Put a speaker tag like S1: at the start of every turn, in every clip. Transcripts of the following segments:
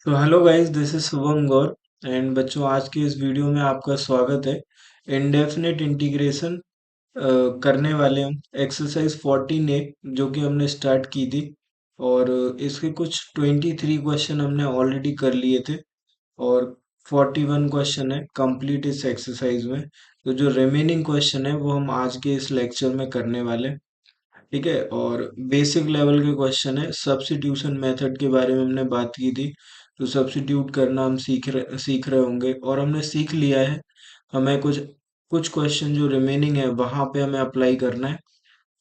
S1: तो hello guys, this is Shubham Gaur. And बच्चों, आज के इस वीडियो में आपका स्वागत है। इंडेफिनिट इंटीग्रेशन करने वाले हम एक्सरसाइज 14A जो कि हमने स्टार्ट की थी। और इसके कुछ 23 क्वेश्चन हमने ऑलरेडी कर लिए थे और 41 क्वेश्चन है कंप्लीट इस एक्सरसाइज में। तो जो रिमेनिंग क्वेश्चन है वो हम आज के इस लेक्चर में करने वाले हैं। ठीक है। और बेसिक लेवल के क्वेश्चन है, सब्स्टिट्यूशन मेथड के बारे में हमने बात की थी। तो सब्स्टिट्यूट करना हम सीख रहे होंगे और हमने सीख लिया है। हमें कुछ कुछ क्वेश्चन जो रिमेनिंग है वहां पे हमें अप्लाई करना है।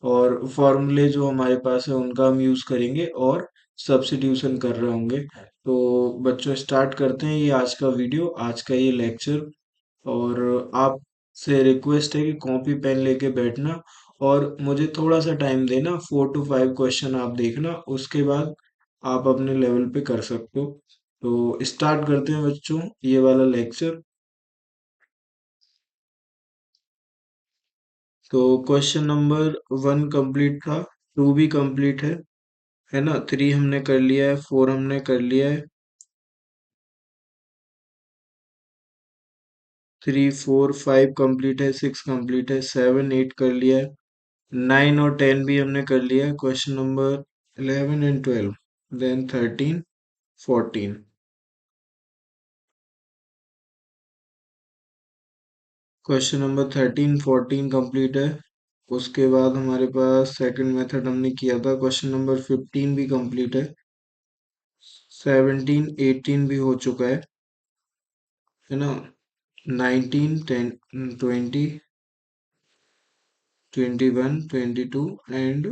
S1: और फॉर्मूले जो हमारे पास है उनका हम यूज करेंगे और सब्स्टिट्यूशन कर रहे होंगे। तो बच्चों, स्टार्ट करते हैं ये आज का वीडियो, आज का ये लेक्चर। और आपसे रिक्वेस्ट है कि कॉपी पेन लेके बैठना और मुझे थोड़ा सा टाइम देना, 4 to 5 क्वेश्चन आप देखना, उसके बाद आप अपने लेवल पे कर सकते हो। तो स्टार्ट करते हैं बच्चों ये वाला लेक्चर। तो क्वेश्चन नंबर 1 कंप्लीट था, 2 भी कंप्लीट है ना। 3 हमने कर लिया है, 4 हमने कर लिया है, 3 4 5 कंप्लीट है, 6 कंप्लीट है, 7 8 कर लिया है, 9 और 10 भी हमने कर लिया है। Question number 11 and 12, then 13 14। Question number 13 14 complete है। उसके बाद हमारे पास सेकंड मेथड हमने किया था, क्वेश्चन नंबर 15 भी कंप्लीट है। 17 18 भी हो चुका है ना। 19 10 20 21 22 एंड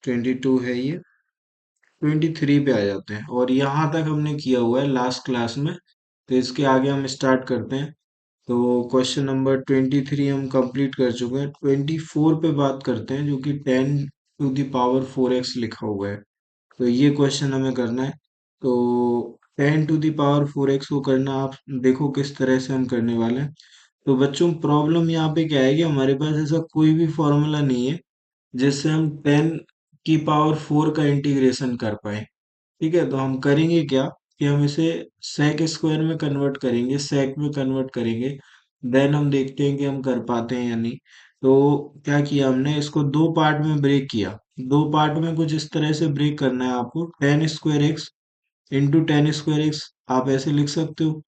S1: 22 है ये। 23 पे आ जाते हैं और यहाँ तक हमने किया हुआ है लास्ट क्लास में। तो इसके आगे हम स्टार्ट करते हैं। तो क्वेश्चन नंबर 23 हम कंप्लीट कर चुके हैं। 24 पे बात करते हैं, जो कि 10 to the power 4x लिखा हुआ है। तो ये क्वेश्चन हमें करना है। तो 10 to the power 4x को करना, आप देखो किस तरह से हम करने वाले हैं। तो बच्चों, प्रॉब्लम यहाँ पे क्या है कि हमारे पास ऐसा कोई भी फॉर्मूला नहीं है जिससे हम 10 की पावर 4 का इंटीग्रेशन कर पाए। ठीक है। तो हम करेंगे क्या कि हम इसे सेक स्क्वायर में कन्वर्ट करेंगे, सेक में कन्वर्ट करेंगे। देन हम देखते हैं कि हम कर पाते हैं या नहीं। तो क्या किया हमने, इसको दो पार्ट में ब्रेक किया। दो पार्ट में कुछ इस तरह से ब्रेक करना है आपको, 10 square x into 10 square x, आप ऐसे लिख सकते हो,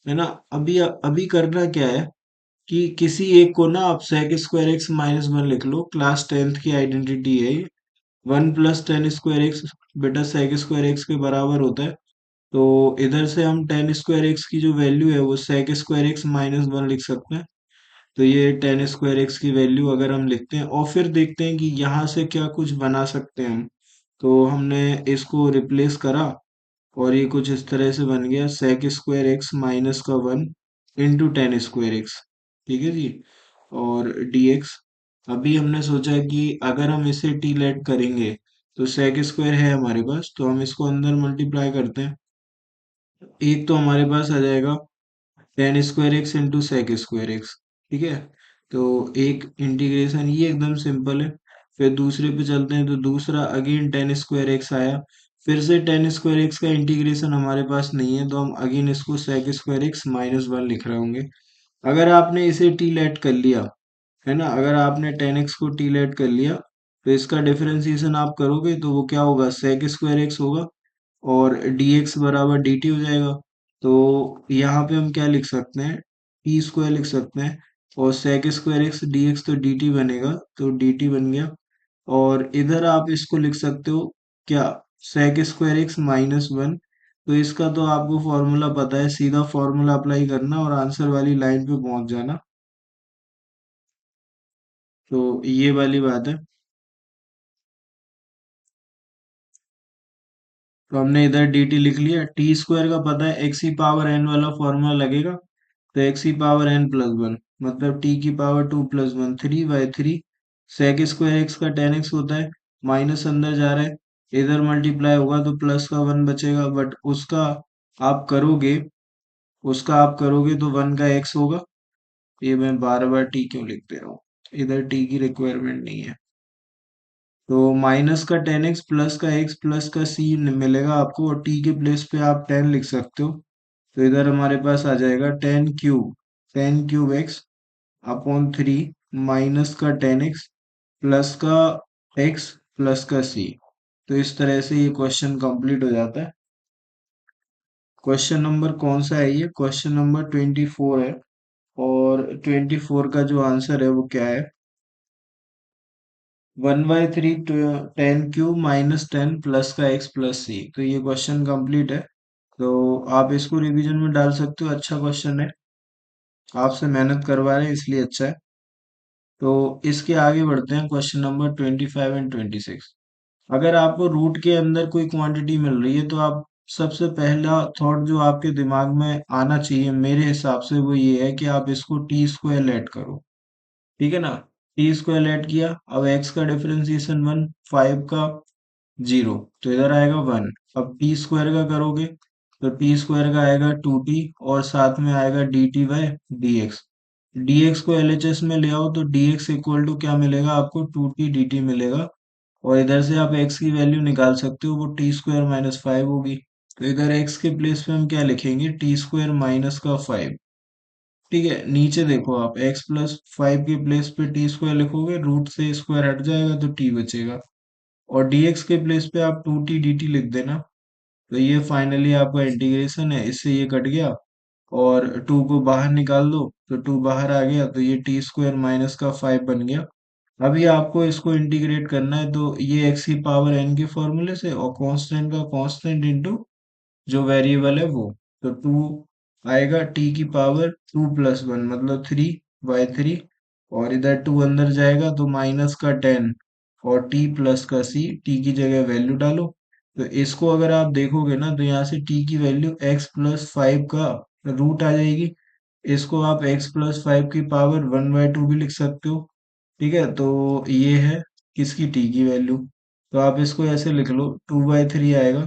S1: है ना। अभी अभी करना क्या है कि किसी एक को ना आप sec² x - 1 लिख लो, क्लास 10th की आइडेंटिटी है ये। 1 + 10 स्क्वायर एक्स बेटा sec² x के बराबर होता है। तो इधर से हम 10 स्क्वायर एक्स की जो वैल्यू है वो sec² x - 1 लिख सकते हैं। तो ये 10 स्क्वायर एक्स की वैल्यू अगर हम लिखते हैं और फिर देखते हैं कि यहाँ से क्या कुछ बना सकते हैं हम। तो हमने इसको रिप्लेस करा और ये कुछ इस तरह से बन गया, sec² x - 1 into 10 square x. ठीक है जी। और dx, अभी हमने सोचा कि अगर हम इसे टी लेट करेंगे तो सेक स्क्वायर है हमारे पास, तो हम इसको अंदर मल्टीप्लाई करते हैं। एक तो हमारे पास आ जाएगा 10 square x into sec² x। ठीक है। तो एक इंटीग्रेशन ये एकदम सिंपल है। फिर दूसरे पे चलते हैं, तो दूसरा अगेन 10 स्क्वायर एक्स आया। फिर से 10 स्क्वायर एक्स का इंटीग्रेशन हमारे पास नहीं है, तो हम अगेन इसको sec² x - 1 लिख रहे होंगे। अगर आपने इसे टी लेट कर लिया, है ना, अगर आपने 10x को टी लेट कर लिया, तो इसका डिफरेंशिएशन आप करोगे तो वो क्या होगा, sec² x होगा और dx बराबर dt हो जाएगा। तो यहाँ पे हम क्या लिख सकते हैं, टी स्क्वायर लिख सकते हैं। और sec² x dx तो dt बनेगा, तो dt बन गया। और इधर आप इसको लिख सकते हो क्या, sec² x - 1। तो इसका तो आपको फॉर्मूला पता है, सीधा फॉर्मूला अप्लाई करना और आंसर वाली लाइन पे पहुंच जाना। तो ये वाली बात है। तो हमने इधर डी टी लिख लिया, टी स्क्वायर का पता है, एक्स की पावर एन वाला फॉर्मूला लगेगा। तो एक्स की पावर एन प्लस वन, मतलब टी की पावर 2 + 1 3/3। सेक स्क्वायर एक्स का 10x होता है, माइनस अंदर जा रहा है, इधर मल्टीप्लाई होगा तो प्लस का 1 बचेगा, बट आप करोगे उसका आप करोगे तो 1 का x होगा। ये मैं बार बार टी क्यों लिखते रहा हूँ, इधर टी की रिक्वायरमेंट नहीं है। तो माइनस का 10x प्लस का x प्लस का c मिलेगा आपको, और t के प्लेस पे आप 10 लिख सकते हो। तो इधर हमारे पास आ जाएगा 10 क्यूब x अपॉन 3 माइनस का 10x प्लस का x प्लस का c। तो इस तरह से ये क्वेश्चन कंप्लीट हो जाता है। क्वेश्चन नंबर कौन सा है? ये क्वेश्चन नंबर 24 है। और 24 का जो आंसर है वो क्या है? 1/3 10 क्यूब माइनस 10 प्लस का x प्लस c। तो ये क्वेश्चन कंप्लीट है। तो आप इसको रिवीजन में डाल सकते हो, अच्छा क्वेश्चन है, आपसे मेहनत करवा रहे हैं इसलिए अच्छा है। तो इसके आगे बढ़ते हैं, क्वेश्चन नंबर 25 एंड 26। अगर आपको रूट के अंदर कोई क्वांटिटी मिल रही है तो आप सबसे पहला थॉट जो आपके दिमाग में आना चाहिए मेरे हिसाब से वो ये है कि आप इसको टी स्क्वायर ऐड करो। ठीक है ना? टी स्क्वायर ऐड किया, अब एक्स का डिफरेंशिएशन 1, 5 का 0, तो इधर आएगा 1। अब टी स्क्वायर का करोगे तो टी स्क्वायर का आएगा 2t, और साथ में आएगा dt/dx। dx को एलएचएस में ले आओ तो dx इक्वल टू क्या मिलेगा आपको? 2t dt मिलेगा। और इधर से आप x की वैल्यू निकाल सकते हो, वो टी स्क्वायर माइनस 5 होगी। तो इधर x के प्लेस पे हम क्या लिखेंगे? टी स्क्वायर माइनस का 5। ठीक है, नीचे देखो आप x प्लस 5 के प्लेस पे टी स्क्वायर लिखोगे, रूट से स्क्वायर हट जाएगा तो t बचेगा। और dx के प्लेस पे आप 2t dt लिख देना। तो ये फाइनली आपका इंटीग्रेशन है, इससे ये कट गया, और 2 को बाहर निकाल दो तो 2 बाहर आ गया, तो ये टी स्क्वायर माइनस का 5 बन गया। अभी आपको इसको इंटीग्रेट करना है, तो ये x की पावर n के फॉर्मूले से, और कांस्टेंट का कांस्टेंट इंटू जो वेरिएबल है वो। तो 2 आएगा t की पावर 2+1 मतलब 3/3, और इधर 2 अंदर जाएगा तो माइनस का 10, और t प्लस का c, t की जगह वैल्यू डालो। तो इसको अगर आप देखोगे ना तो यहाँ से t की वैल्यू x+5 का रूट आ जाएगी। इसको आप x+5 की पावर 1/2 भी लिख सकते हो। ठीक है, तो ये है किसकी? टी की वैल्यू। तो आप इसको ऐसे लिख लो, 2/3 आएगा,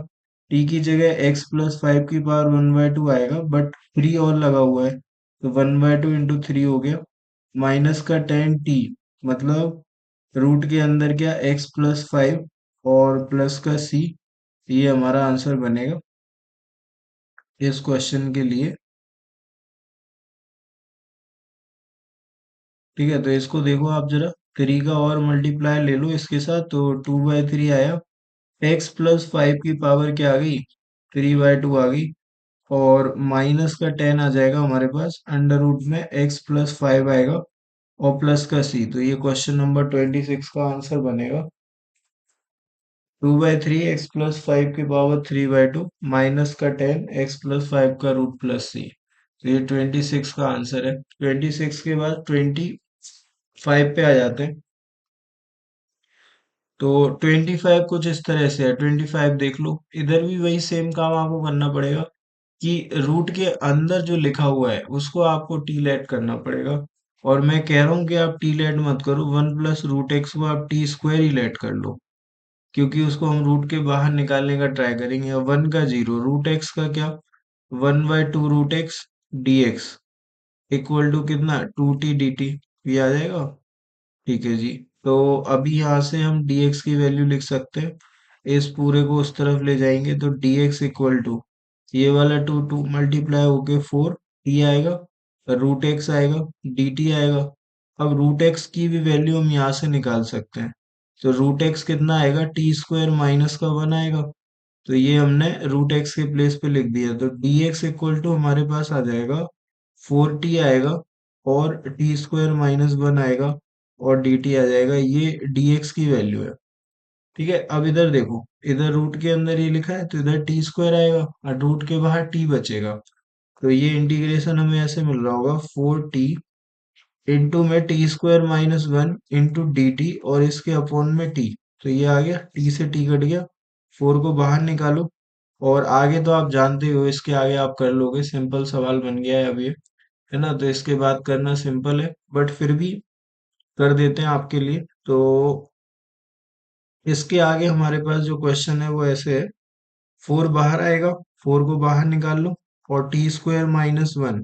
S1: टी की जगह x+5 की पावर 1/2 आएगा, बट 3 और लगा हुआ है, तो 1/2 इंटू 3 हो गया, माइनस का 10t, मतलब रूट के अंदर क्या? x+5 और प्लस का c। ये हमारा आंसर बनेगा इस क्वेश्चन के लिए। ठीक है, तो इसको देखो आप जरा, 3 का और मल्टीप्लाई ले लो इसके साथ, तो 2/3 आया, x+5 की पावर क्या आ गई? 3/2 आ गई, और माइनस का 10 आ जाएगा हमारे पास, अंडर रूट में x+5 आएगा, और प्लस का c। तो ये क्वेश्चन नंबर 26 का आंसर बनेगा। 2/3 x+5 की पावर 3/2 माइनस का 10 x+5 का रूट प्लस c। तो ये 26 का आंसर है। 26 के बाद 25 पे आ जाते हैं। तो 25 कुछ इस तरह से है, 25 देख लो, इधर भी वही सेम काम आपको करना पड़ेगा कि रूट के अंदर जो लिखा हुआ है उसको आपको टी लेट करना पड़ेगा। और मैं कह रहा हूँ कि आप टी लेट मत करो, 1+√x को आप टी स्क्वायर ही लेट कर लो, क्योंकि उसको हम रूट के बाहर निकालने का ट्राई करेंगे। 1 का 0, रूट एक्स का क्या? 1/2 √x dx इक्वल टू कितना? 2t dt। ये आ जाएगा। ठीक है जी। तो अभी यहाँ से हम dx की वैल्यू लिख सकते हैं, इस पूरे को उस तरफ ले जाएंगे तो dx इक्वल टू ये वाला 2 2 मल्टीप्लाई होके 4 t आएगा, रूट एक्स आएगा, dt आएगा। अब रूट एक्स की भी वैल्यू हम यहाँ से निकाल सकते हैं, तो रूट एक्स कितना आएगा? टी स्क्वायर माइनस का 1 आएगा। तो ये हमने रूट एक्स के प्लेस पे लिख दिया, तो dx इक्वल टू हमारे पास आ जाएगा 4t आएगा, और टी स्क्वायर माइनस 1 आएगा, और dt आ जाएगा। ये dx की वैल्यू है। ठीक है, अब इधर देखो, इधर रूट के अंदर ये लिखा है तो इधर टी स्क्वायर आएगा, और रूट के बाहर t बचेगा। तो ये इंटीग्रेशन हमें ऐसे मिल रहा होगा, 4t इंटू में T square minus 1 into D T, और इसके अपॉन में टी। तो ये आ गया, टी से टी कट गया, 4 को बाहर निकालो। और आगे तो आप जानते हो, इसके आगे आप कर लोगे, सिंपल सवाल बन गया है अब ये, है ना? तो इसके बाद करना सिंपल है, बट फिर भी कर देते हैं आपके लिए। तो इसके आगे हमारे पास जो क्वेश्चन है वो ऐसे है, 4 बाहर आएगा, 4 को बाहर निकाल लो, और टी स्क्वायर माइनस 1,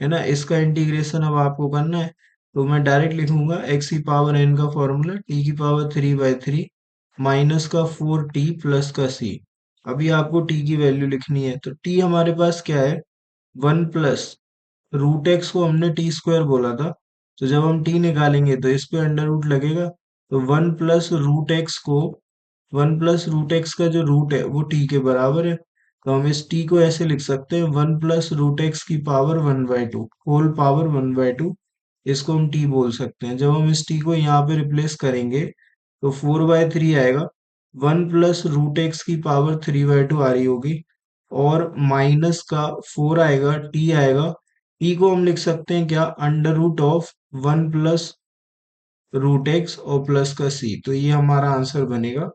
S1: है ना? इसका इंटीग्रेशन अब आपको करना है। तो मैं डायरेक्ट लिखूंगा x की पावर n का फॉर्मूला, t की पावर 3/3 माइनस का 4t प्लस का c। अभी आपको t की वैल्यू लिखनी है, तो t हमारे पास क्या है, 1 प्लस रूट एक्स को हमने टी स्क्वायर बोला था, तो जब हम टी निकालेंगे तो इस पे अंडर रूट लगेगा, तो 1 प्लस रूट एक्स का जो रूट है वो टी के बराबर है। तो हम इस टी को ऐसे लिख सकते हैं, 1 प्लस रूट एक्स की पावर 1/2 होल पावर 1/2, इसको हम टी बोल सकते हैं। जब हम इस टी को यहाँ पे रिप्लेस करेंगे तो 4/3 आएगा, 1 प्लस रूट एक्स की पावर 3/2 आ रही होगी, और माइनस का 4 आएगा, टी आएगा। टी को हम लिख सकते हैं क्या, under root of 1 plus root X और प्लस का सी। तो ये हमारा आंसर बनेगा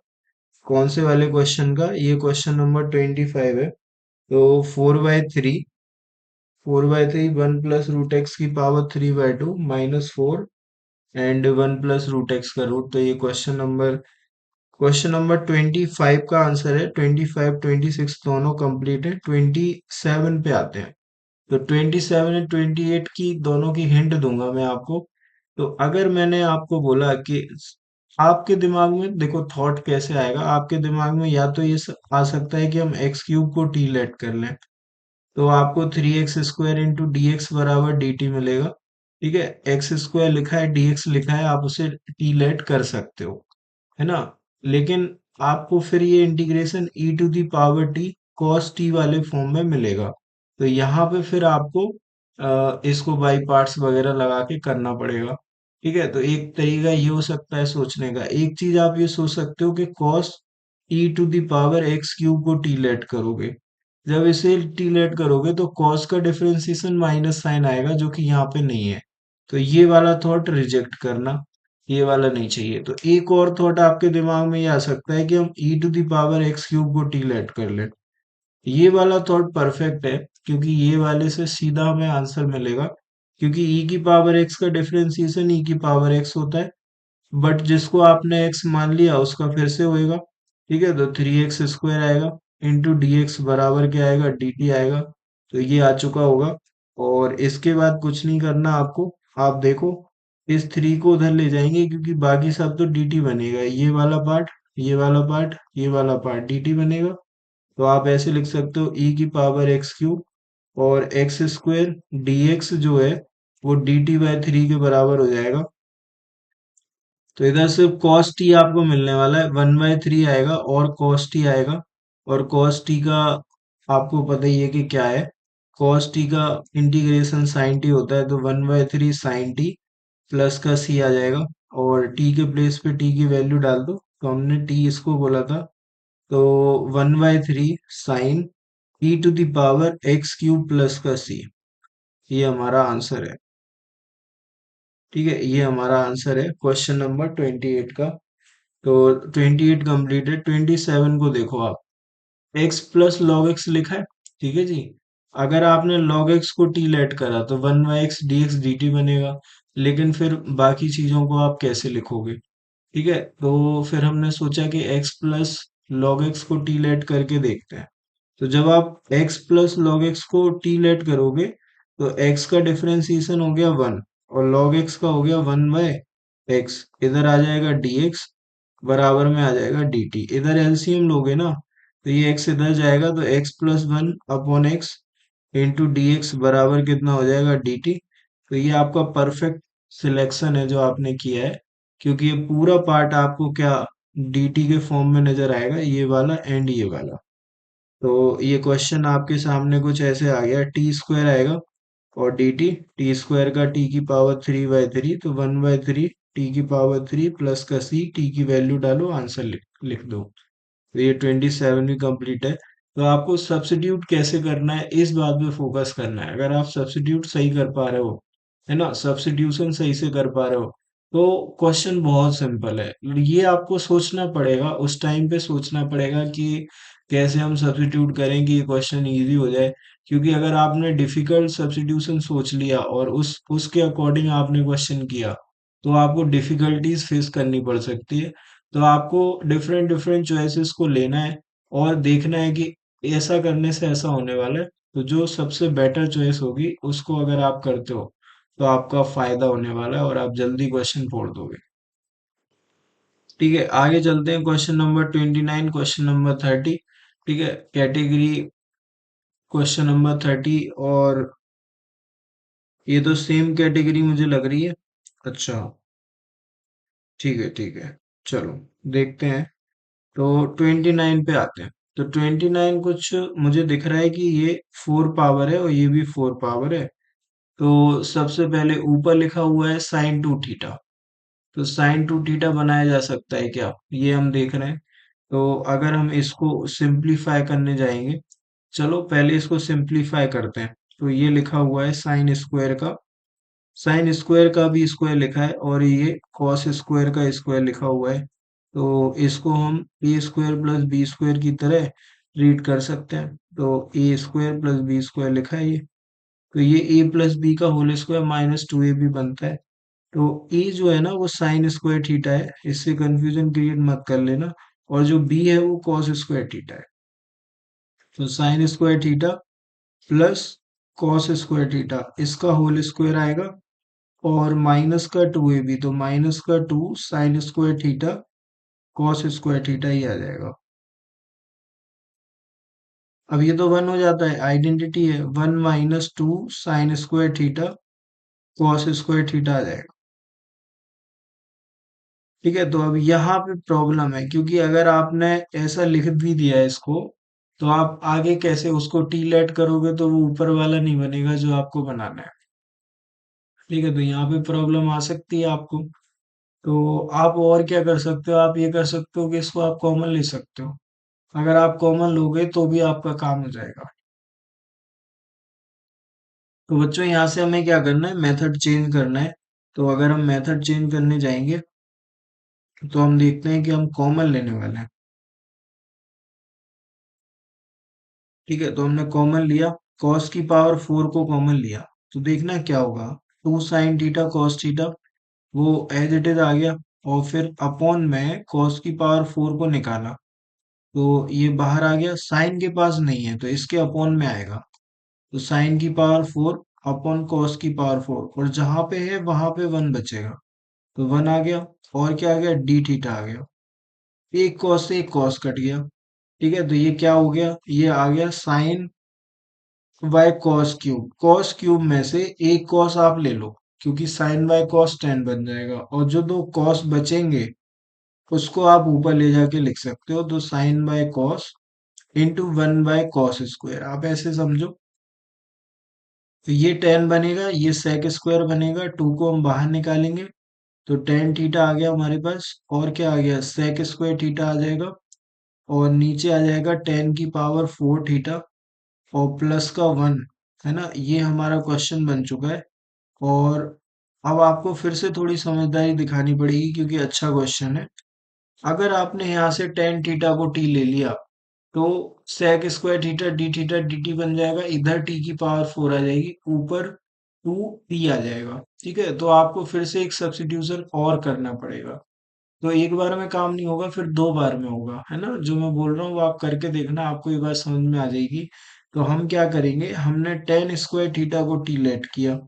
S1: कौन से वाले क्वेश्चन का, ये क्वेश्चन नंबर 25 है। तो 4/3 1 प्लस रूट एक्स की power 3/2 -4 and 1 plus root X का रूट। तो ये क्वेश्चन नंबर 25 का आंसर है। 25 26 दोनों कंप्लीट है। 27 पे आते हैं। तो 27 एंड 28 की दोनों की हिंट दूंगा मैं आपको। तो अगर मैंने आपको बोला कि आपके दिमाग में देखो थॉट कैसे आएगा, आपके दिमाग में या तो ये आ सकता है कि हम एक्स क्यूब को टी लेट कर लें, तो आपको 3x² इंटू डी एक्स बराबर डी टी मिलेगा। ठीक है, एक्स स्क्वायर लिखा है, डी एक्स लिखा है, आप उसे टी लेट कर सकते हो, है ना। लेकिन आपको फिर ये integration E to the power T cos T वाले फॉर्म में मिलेगा। तो यहाँ पे फिर आपको इसको बाई पार्ट्स वगैरह लगा के करना पड़ेगा। ठीक है, तो एक तरीका ये हो सकता है सोचने का। एक चीज आप ये सोच सकते हो कि cos E to the power x cube को टी लेट करोगे, जब इसे टी लेट करोगे तो कॉस का डिफरेंशिएशन माइनस साइन आएगा, जो कि यहाँ पे नहीं है। तो ये वाला थॉट रिजेक्ट करना, ये वाला नहीं चाहिए। तो एक और थॉट आपके दिमाग में ये आ सकता है कि हम e to the power x cube को टी लेट कर लें। ये वाला थॉट परफेक्ट है, क्योंकि ये वाले से सीधा हमें आंसर मिलेगा, क्योंकि ई की पावर एक्स का डिफरेंशिएशन ई की पावर एक्स होता है, बट जिसको आपने एक्स मान लिया उसका फिर से होएगा। ठीक है, तो 3x² आएगा इंटू डी एक्स बराबर क्या आएगा, डी टी आएगा। तो ये आ चुका होगा, और इसके बाद कुछ नहीं करना आपको। आप देखो, इस 3 को उधर ले जाएंगे, क्योंकि बाकी सब तो डी टी बनेगा, ये वाला पार्ट, ये वाला पार्ट, ये वाला पार्ट डी टी बनेगा। तो आप ऐसे लिख सकते हो ई की पावर एक्स क्यूब और एक्स स्क्वेयर डी एक्स जो है वो डी टी बाई 3 के बराबर हो जाएगा। तो इधर सिर्फ cos t आपको मिलने वाला है, 1/3 आएगा और cos t आएगा। और cos t का आपको पता ही है कि क्या है, cos t का इंटीग्रेशन sin t होता है, तो 1/3 sin t प्लस का c आ जाएगा। और t के प्लेस पे t की वैल्यू डाल दो, तो हमने t इसको बोला था, तो 1/3 sine e to the power x cube plus का c, ये हमारा आंसर है। ठीक है, ये हमारा आंसर है क्वेश्चन नंबर 28 का। तो 28 कंप्लीट है। 27 को देखो आप, x प्लस लॉग एक्स लिखा है। ठीक है जी, अगर आपने log x को t लेट करा तो 1/x dx dt बनेगा, लेकिन फिर बाकी चीजों को आप कैसे लिखोगे। ठीक है, तो फिर हमने सोचा कि x प्लस लॉग एक्स को t लेट करके देखते हैं। तो जब आप x प्लस लॉग एक्स को टी लेट करोगे, तो x का डिफरेंशिएशन हो गया 1, और log x का हो गया 1/x, इधर आ जाएगा dx बराबर में आ जाएगा dt। इधर एलसीएम लोगे ना, तो ये x इधर जाएगा, तो x+1/x इंटू डी एक्स बराबर कितना हो जाएगा, dt। तो ये आपका परफेक्ट सिलेक्शन है जो आपने किया है, क्योंकि ये पूरा पार्ट आपको क्या dt के फॉर्म में नजर आएगा, ये वाला एंड ये वाला। तो ये क्वेश्चन आपके सामने कुछ ऐसे आ गया, टी स्क्वायर आएगा और डी टी, टी स्क्वायर का टी की पावर 3/3, तो 1/3 टी की पावर 3 प्लस का सी, टी की वैल्यू डालो, आंसर लिख दो। तो ये 27 भी कंप्लीट है। तो आपको सब्स्टिट्यूट कैसे करना है इस बात पे फोकस करना है। अगर आप सब्स्टिट्यूट सही कर पा रहे हो, है ना, सब्स्टिट्यूशन सही से कर पा रहे हो, तो क्वेश्चन बहुत सिंपल है। ये आपको सोचना पड़ेगा, उस टाइम पे सोचना पड़ेगा कि कैसे हम सब्स्टिट्यूट करें कि ये क्वेश्चन इजी हो जाए। क्योंकि अगर आपने डिफिकल्ट सब्स्टिट्यूशन सोच लिया और उसके अकॉर्डिंग आपने क्वेश्चन किया, तो आपको डिफिकल्टीज फेस करनी पड़ सकती है। तो आपको डिफरेंट डिफरेंट चॉइसेस को लेना है और देखना है कि ऐसा करने से ऐसा होने वाला है। तो जो सबसे बेटर चॉइस होगी उसको अगर आप करते हो, तो आपका फायदा होने वाला है और आप जल्दी क्वेश्चन फोड़ दोगे। ठीक है, आगे चलते हैं। Question number 29, question number 30। ठीक है, कैटेगरी क्वेश्चन नंबर 30, और ये तो सेम कैटेगरी मुझे लग रही है। अच्छा, ठीक है ठीक है, चलो देखते हैं। तो 29 पे आते हैं। तो 29 कुछ मुझे दिख रहा है कि ये 4 पावर है और ये भी 4 पावर है। तो सबसे पहले ऊपर लिखा हुआ है साइन टू थीटा। तो साइन टू थीटा बनाया जा सकता है क्या, ये हम देख रहे हैं। तो अगर हम इसको सिंप्लीफाई करने जाएंगे, चलो पहले इसको सिंप्लीफाई करते हैं। तो ये लिखा हुआ है साइन स्क्वायर का भी स्क्वायर लिखा है, और ये कॉस स्क्वायर का स्क्वायर लिखा हुआ है। तो इसको हम ए स्क्वायर प्लस बी स्क्वायर की तरह रीड कर सकते हैं। तो ए स्क्वायर प्लस बी स्क्वायर लिखा है ये। तो ये ए प्लस बी का होल स्क्वायर माइनस टू ए भी बनता है। तो ए जो है ना वो साइन स्क्वायर थीटा है, इससे कंफ्यूजन क्रिएट मत कर लेना। और जो बी है वो कॉस स्क्वायर थीटा है। तो sine square theta plus cos square theta, इसका होल स्क्वायर आएगा, और माइनस का टू ए बी, तो माइनस का two sine square theta cos square theta ही आ जाएगा। अब ये तो वन हो जाता है, आइडेंटिटी है, one minus two sine square theta cos square theta आ जाएगा। ठीक है, तो अब यहाँ पे प्रॉब्लम है, क्योंकि अगर आपने ऐसा लिख भी दिया है इसको, तो आप आगे कैसे उसको टी लेट करोगे, तो वो ऊपर वाला नहीं बनेगा जो आपको बनाना है। ठीक है, तो यहाँ पे प्रॉब्लम आ सकती है आपको। तो आप और क्या कर सकते हो, आप ये कर सकते हो कि इसको आप कॉमन ले सकते हो। अगर आप कॉमन लोगे तो भी आपका काम हो जाएगा। तो बच्चों यहाँ से हमें क्या करना है, मेथड चेंज करना है। तो अगर हम मेथड चेंज करने जाएंगे, तो हम देखते हैं कि हम कॉमन लेने वाले हैं। ठीक है, तो हमने कॉमन लिया, कॉस की पावर 4 को कॉमन लिया। तो देखना क्या होगा, two sine theta cos theta वो एज इट इज आ गया, और फिर अपॉन में कॉस की पावर 4 को निकाला। तो ये बाहर आ गया, साइन के पास नहीं है तो इसके अपॉन में आएगा। तो साइन की पावर 4 अपॉन कॉस की पावर 4, और जहां पे है वहां पे वन बचेगा। तो वन आ गया, और क्या आ गया, डी थीटा आ गया। एक कॉस से एक कॉस कट गया। ठीक है, तो ये क्या हो गया, ये आ गया साइन बाय कॉस क्यूब में से एक कॉस आप ले लो, क्योंकि साइन बाय कॉस टेन बन जाएगा, और जो दो कॉस बचेंगे उसको आप ऊपर ले जाके लिख सकते हो। तो sine by cos into one by cos square, आप ऐसे समझो। तो ये टेन बनेगा, ये सेक स्क्वायर बनेगा, टू को हम बाहर निकालेंगे। तो टेन थीटा आ गया हमारे पास, और क्या आ गया, सेक स्क्वायर थीटा आ जाएगा, और नीचे आ जाएगा टेन की पावर 4 थीटा, और प्लस का वन, है ना। ये हमारा क्वेश्चन बन चुका है। और अब आपको फिर से थोड़ी समझदारी दिखानी पड़ेगी, क्योंकि अच्छा क्वेश्चन है। अगर आपने यहाँ से टेन थीटा को टी ले लिया, तो sec square theta D T बन जाएगा, इधर टी की पावर 4 आ जाएगी, ऊपर टू टी आ जाएगा। ठीक है, तो आपको फिर से एक सब्स्टिट्यूशन और करना पड़ेगा। तो एक बार में काम नहीं होगा, फिर दो बार में होगा, है ना। जो मैं बोल रहा हूँ वो आप करके देखना, आपको ये बात समझ में आ जाएगी। तो हम क्या करेंगे, हमने टेन स्क्वायर थीटा को टी लेट किया,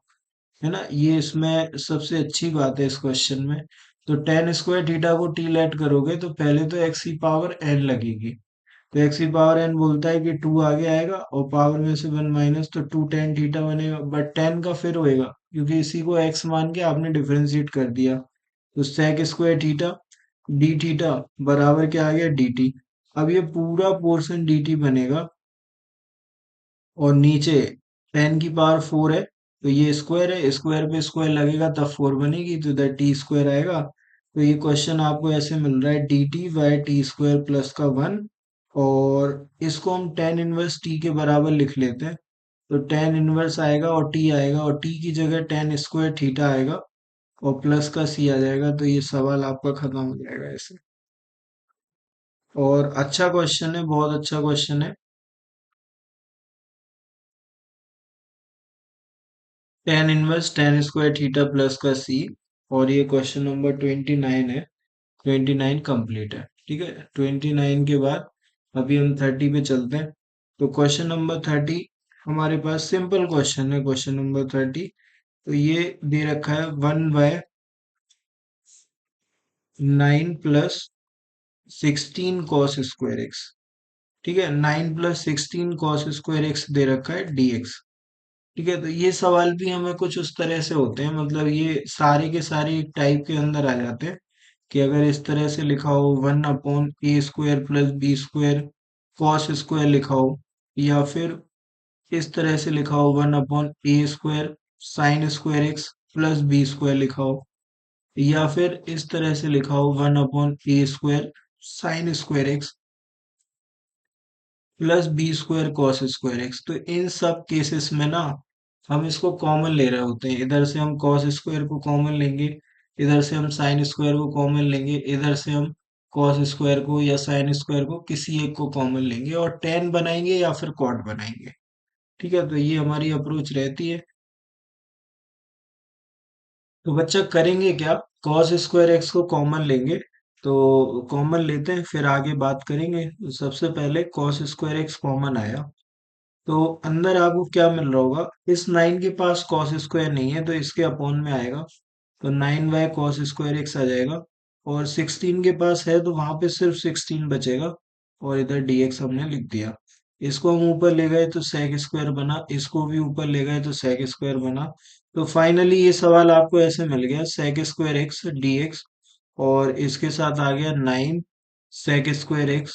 S1: है ना। ये इसमें सबसे अच्छी बात है इस क्वेश्चन में। तो टेन स्क्वायर थीटा को टी लेट करोगे तो पहले तो एक्स की पावर एन लगेगी। तो एक्स की पावर एन बोलता है कि टू आगे आएगा, और पावर में से वन माइनस, तो टू टेन थीटा बनेगा, बट टेन का फिर होएगा, क्योंकि इसी को एक्स मान के आपने डिफरेंशिएट कर दिया। तो sec square theta D theta बराबर क्या आ गया, डी टी। अब ये पूरा पोर्शन डी टी बनेगा, और नीचे टेन की पावर 4 है, तो ये स्क्वायर है, स्क्वायर पे स्क्वायर लगेगा तब 4 बनेगी, तो इधर टी स्क्वायर आएगा। तो ये क्वेश्चन आपको ऐसे मिल रहा है, D T by T square plus का वन। और इसको हम टेन इनवर्स टी के बराबर लिख लेते हैं। तो टेन इनवर्स आएगा और टी आएगा, और टी की जगह टेन स्क्वायर थीटा आएगा, और प्लस का सी आ जाएगा। तो ये सवाल आपका खत्म हो जाएगा ऐसे। और अच्छा क्वेश्चन है, बहुत अच्छा क्वेश्चन है। Tan inverse tan square theta plus का सी। और ये क्वेश्चन नंबर 29 है। 29 कंप्लीट है। ठीक है, 29 के बाद अभी हम 30 पे चलते हैं। तो क्वेश्चन नंबर 30 हमारे पास सिंपल क्वेश्चन है। क्वेश्चन नंबर 30, तो ये दे रखा है वन बाय 9 + 16 cos²x। ठीक है, 9 + 16 cos² दे रखा है dx। ठीक है, तो ये सवाल भी हमें कुछ उस तरह से होते हैं, मतलब ये सारे के सारे एक टाइप के अंदर आ जाते हैं कि अगर इस तरह से लिखा हो 1/a² + b² cos² लिखा हो, या फिर इस तरह से लिखा हो 1/a² sin² x + b² लिखा हो, या फिर इस तरह से लिखा हो 1/a² sin² x +b² cos²x। तो इन सब केसेस में ना हम इसको कॉमन ले रहे होते हैं, इधर से हम cos² को कॉमन लेंगे, इधर से हम sin² को कॉमन लेंगे, इधर से हम cos² को या sin² को किसी एक को कॉमन लेंगे और tan बनाएंगे या फिर cot बनाएंगे। ठीक है, तो ये हमारी अप्रोच रहती है। तो बच्चा करेंगे क्या, cos² x को कॉमन लेंगे। तो कॉमन लेते हैं, फिर आगे बात करेंगे। तो सबसे पहले cos² x कॉमन आया, तो अंदर आपको क्या मिल रहा होगा, इस 9 के पास cos² नहीं है तो इसके अपॉन में आएगा, तो 9/cos² x आ जाएगा। और 16 के पास है तो वहां पे सिर्फ 16 बचेगा, और इधर dx हमने लिख दिया। इसको हम ऊपर ले गए तो sec² बना, इसको भी ऊपर ले गए तो sec² बना। तो फाइनली ये सवाल आपको ऐसे मिल गया sec² x dx, और इसके साथ आ गया 9 sec² x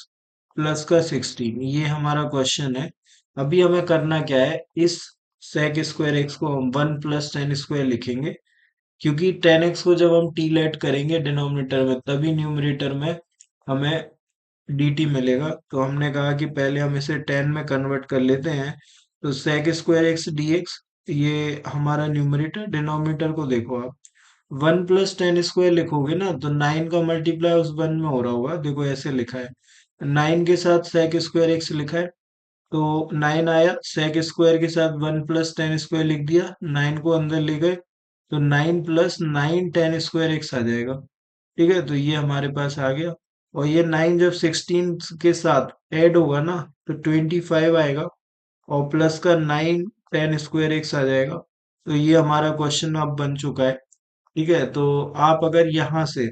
S1: प्लस का 16। ये हमारा क्वेश्चन है। अभी हमें करना क्या है, इस sec² x को हम 1 + tan² लिखेंगे, क्योंकि tan x को जब हम टी लेट करेंगे डिनोमिनेटर में तभी न्यूमरेटर में हमें dt मिलेगा। तो हमने कहा कि पहले हम इसे tan में कन्वर्ट कर लेते हैं। तो sec² x dx, ये हमारा न्यूमरेटर, डिनोमिनेटर को देखो आप 1 + tan² लिखोगे ना तो 9 का मल्टीप्लाई उस 1 में हो रहा होगा, देखो ऐसे लिखा है, 9 के साथ sec² x लिखा है, तो 9 आया, sec² के साथ 1 + tan² लिख दिया, 9 को अंदर ले गए, तो 9 + 9 tan² x आ जाएगा। ठीक है, तो ये हमारे पास आ गया, और ये 9 जब 16 के साथ ऐड होगा ना तो 25 आएगा, और प्लस का 9 tan² x आ जाएगा। तो ये हमारा क्वेश्चन अब बन चुका है। ठीक है, तो आप अगर यहाँ से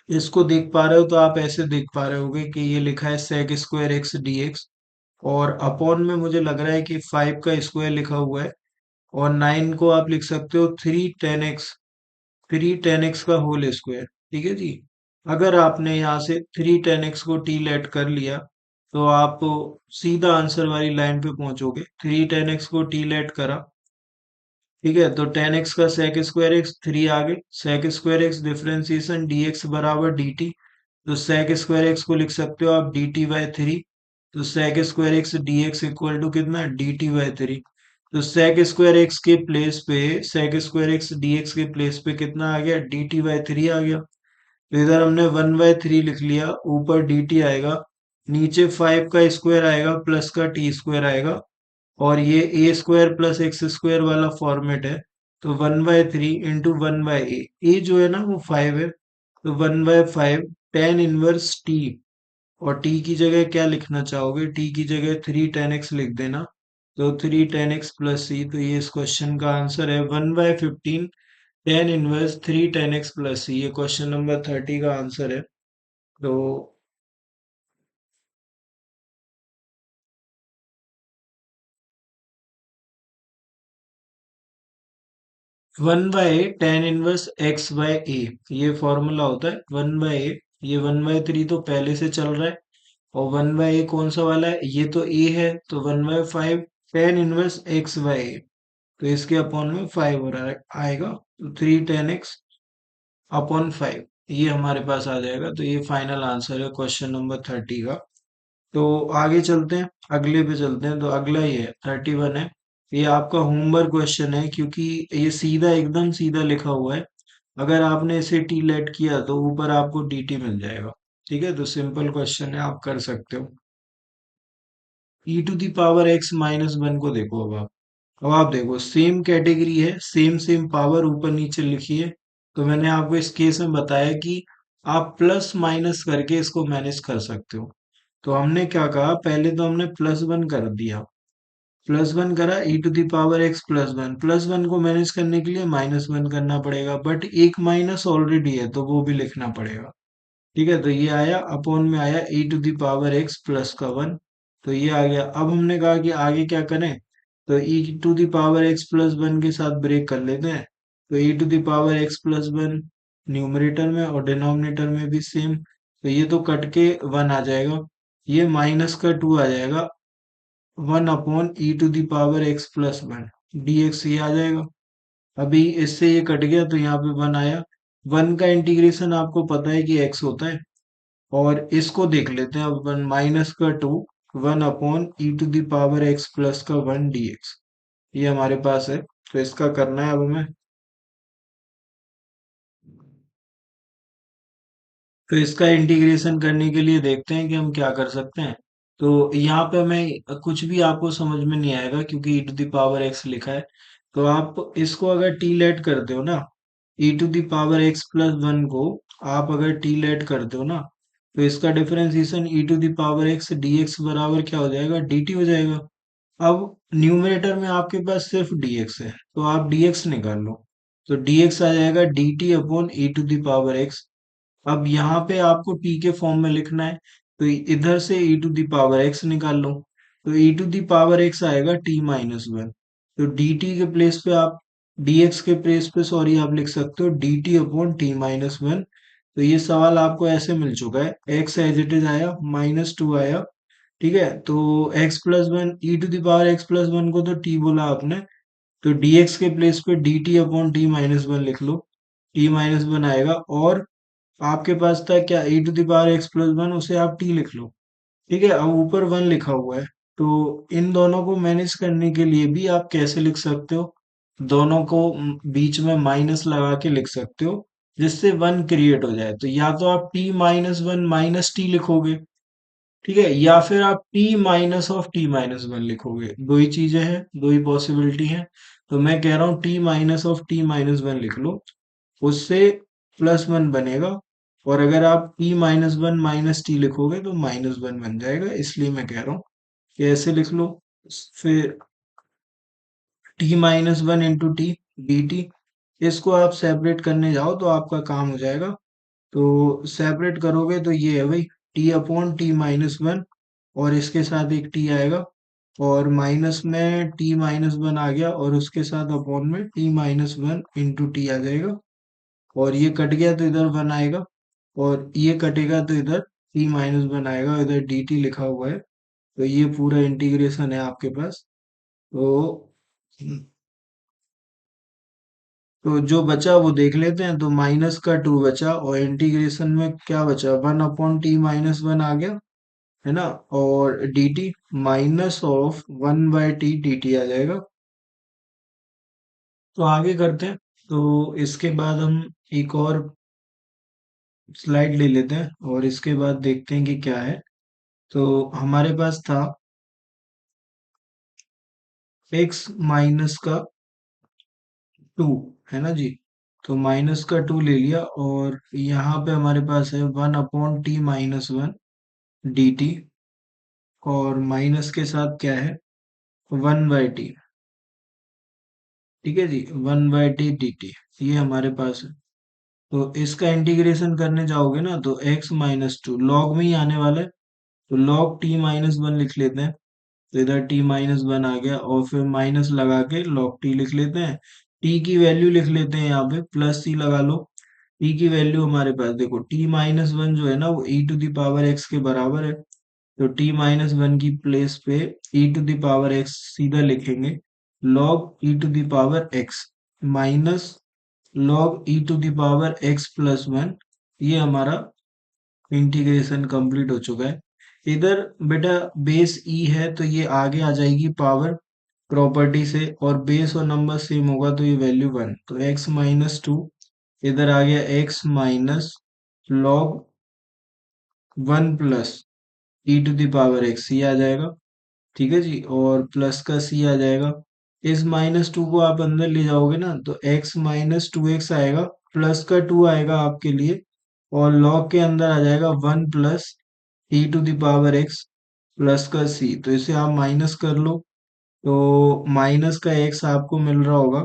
S1: इसको देख पा रहे हो तो आप ऐसे देख पा रहे होगे कि ये लिखा है sec² x dx, और अपॉन में मुझे लग रहा है कि 5 का स्क्वायर लिखा हुआ है, और 9 को आप लिख सकते हो 3 tan x का होल स्क्वायर। ठीक है जी, अगर आपने यहाँ से 3 tan x को टी लेट कर लिया तो आप सीधा आंसर वाली लाइन पे पहुंचोगे। 3 tan x को टी लेट करा, ठीक है, तो tan x का sec² x 3 आ गए, sec² x डिफरेंशिएशन dx बराबर dt, तो sec² x को लिख सकते हो आप dt/3। तो sec² x dx equal to कितना, dt/3। तो sec² x के प्लेस पे, sec² x dx के प्लेस पे कितना आ गया, dt/3 आ गया। तो इधर हमने 1/3 लिख लिया, ऊपर dt आएगा, नीचे 5 का स्क्वायर आएगा प्लस का t² आएगा, और ये a² + x² वाला फॉर्मेट है। तो 1/3 × 1/a, a जो है ना वो 5 है, तो 1/5 tan−1 t, और t की जगह क्या लिखना चाहोगे, t की जगह 3 tan x लिख देना, तो 3 tan x + c। तो ये इस क्वेश्चन का आंसर है 1/15 tan−1 3 tan x + c। ये क्वेश्चन नंबर 30 का आंसर है। तो 1/tan−1 x/a, ये फॉर्मूला होता है 1/a। ये 1/3 तो पहले से चल रहा है, और 1/a कौन सा वाला है, ये तो a है, तो 1/5 tan−1 x/a, तो इसके अपॉन में 5 हो रहा है, आएगा, तो 3 tan x/5 ये हमारे पास आ जाएगा। तो ये फाइनल आंसर है क्वेश्चन नंबर 30 का। तो आगे चलते हैं, अगले पे चलते हैं। तो अगला ये है 31 है, ये आपका होमवर्क क्वेश्चन है, क्योंकि ये सीधा एकदम सीधा लिखा हुआ है। अगर आपने इसे टी लेट किया तो ऊपर आपको dt मिल जाएगा। ठीक है, तो सिंपल क्वेश्चन है, आप कर सकते हो। e⁻x−1 को देखो अब आप देखो सेम कैटेगरी है, सेम सेम पावर ऊपर नीचे लिखी है। तो मैंने आपको इस केस में बताया कि आप प्लस माइनस करके इसको मैनेज कर सकते हो। तो हमने क्या कहा, पहले तो हमने +1 कर दिया, प्लस वन करा, e to the power x plus one को मैनेज करने के लिए माइनस वन करना पड़ेगा, बट एक माइनस ऑलरेडी है तो वो भी लिखना पड़ेगा। ठीक है, तो ये आया अपॉन में आया e to the power x plus का वन, तो ये आ गया। अब हमने कहा कि आगे क्या करें, तो e to the power x plus one के साथ ब्रेक कर लेते हैं। तो e to the power x plus one numerator में और डिनोमिनेटर में भी सेम, तो ये तो कट के वन आ जाएगा, ये माइनस का टू आ जाएगा, one upon E to the power x plus one D X, ये आ जाएगा। अभी इससे ये कट गया तो यहाँ पे वन आया। वन का इंटीग्रेशन आपको पता है कि एक्स होता है, और इसको देख लेते हैं अब, वन माइनस का two, one upon E to the power x plus का वन डी एक्स, ये हमारे पास है। तो इसका करना है अब हमें। तो इसका इंटीग्रेशन करने के लिए देखते हैं कि हम क्या कर सकते हैं। तो यहाँ पे हमें कुछ भी आपको समझ में नहीं आएगा क्योंकि ई टू द पावर एक्स लिखा है। तो आप इसको अगर टी लेट करते हो ना, e to the power x plus one को आप अगर टी लेट करते हो ना, तो इसका differentiation E to the power X D X बराबर क्या हो जाएगा, डी टी हो जाएगा। अब न्यूमरेटर में आपके पास सिर्फ dx है, तो आप dx निकाल लो, तो dx आ जाएगा dt upon E to the power X. अब यहाँ पे आपको t के फॉर्म में लिखना है, तो इधर से ई टू द पावर एक्स निकाल लो, तो e to the power x आएगा t माइनस वन, तो dt के प्लेस पे आप, dx के प्लेस पे सॉरी आप लिख सकते हो dt upon T minus one. तो ये सवाल आपको ऐसे मिल चुका है, x एज इट इज आया, माइनस टू आया। ठीक है, तो x plus one E to the power x plus one को तो t बोला आपने, तो dx के प्लेस पे dt upon T minus one लिख लो, t माइनस वन आएगा। और आपके पास था क्या, e to the power x plus one, उसे आप t लिख लो। ठीक है, अब ऊपर वन लिखा हुआ है, तो इन दोनों को मैनेज करने के लिए भी आप कैसे लिख सकते हो, दोनों को बीच में माइनस लगा के लिख सकते हो, जिससे वन क्रिएट हो जाए। तो या तो आप t minus one minus T लिखोगे, ठीक है, या फिर आप t minus of T minus one लिखोगे, दो ही चीजें हैं, दो ही पॉसिबिलिटी हैं। तो मैं कह रहा हूँ t minus of T minus one लिख लो, उससे प्लस वन बनेगा। और अगर आप t minus one minus T लिखोगे तो माइनस वन बन जाएगा, इसलिए मैं कह रहा हूँ कि ऐसे लिख लो। फिर t minus one into T D T, इसको आप सेपरेट करने जाओ तो आपका काम हो जाएगा। तो सेपरेट करोगे तो ये है भाई, t upon T minus one, और इसके साथ एक t आएगा, और माइनस में t माइनस वन आ गया, और उसके साथ अपॉन में t minus one into T आ जाएगा, और ये कट गया तो इधर वन आएगा, और ये कटेगा तो इधर t माइनस वन आएगा, इधर dt लिखा हुआ है। तो ये पूरा इंटीग्रेशन है आपके पास। तो जो बचा वो देख लेते हैं, तो माइनस का टू बचा, और इंटीग्रेशन में क्या बचा, one upon T minus one आ गया, है ना, और D T minus of one by T D T आ जाएगा। तो आगे करते हैं। तो इसके बाद हम एक और स्लाइड ले लेते हैं, और इसके बाद देखते हैं कि क्या है। तो हमारे पास था एक्स माइनस का टू, है ना जी, तो माइनस का टू ले लिया, और यहाँ पे हमारे पास है one upon T minus one D T, और माइनस के साथ क्या है, वन बाय टी। ठीक है जी, one by T D T, ये हमारे पास है। तो इसका इंटीग्रेशन करने जाओगे ना, तो x माइनस टू लॉग में ही आने वाला है, तो लॉग टी माइनस वन लिख लेते हैं, तो इधर t माइनस वन आ गया, और फिर माइनस लगा के log t लिख लेते हैं। t की वैल्यू लिख लेते हैं यहाँ पे, प्लस c लगा लो। t की वैल्यू हमारे पास देखो, t माइनस वन जो है ना वो e to the power x के बराबर है, तो t माइनस वन की प्लेस पे e to the power x सीधा लिखेंगे, log e to the power x minus log e to the power x plus one. ये हमारा इंटीग्रेशन कंप्लीट हो चुका है। इधर बेटा बेस e है, तो ये आगे आ जाएगी पावर प्रॉपर्टी से, और बेस और नंबर सेम होगा तो ये वैल्यू वन, तो x माइनस टू, इधर आ गया x minus log one plus E to the power X, ये आ जाएगा। ठीक है जी, और प्लस का c आ जाएगा। इस माइनस टू को आप अंदर ले जाओगे ना, तो x माइनस टू एक्स आएगा, प्लस का टू आएगा आपके लिए, और लॉग के अंदर आ जाएगा one plus E to the power x plus का c, तो इसे आप माइनस कर लो, तो माइनस का एक्स आपको मिल रहा होगा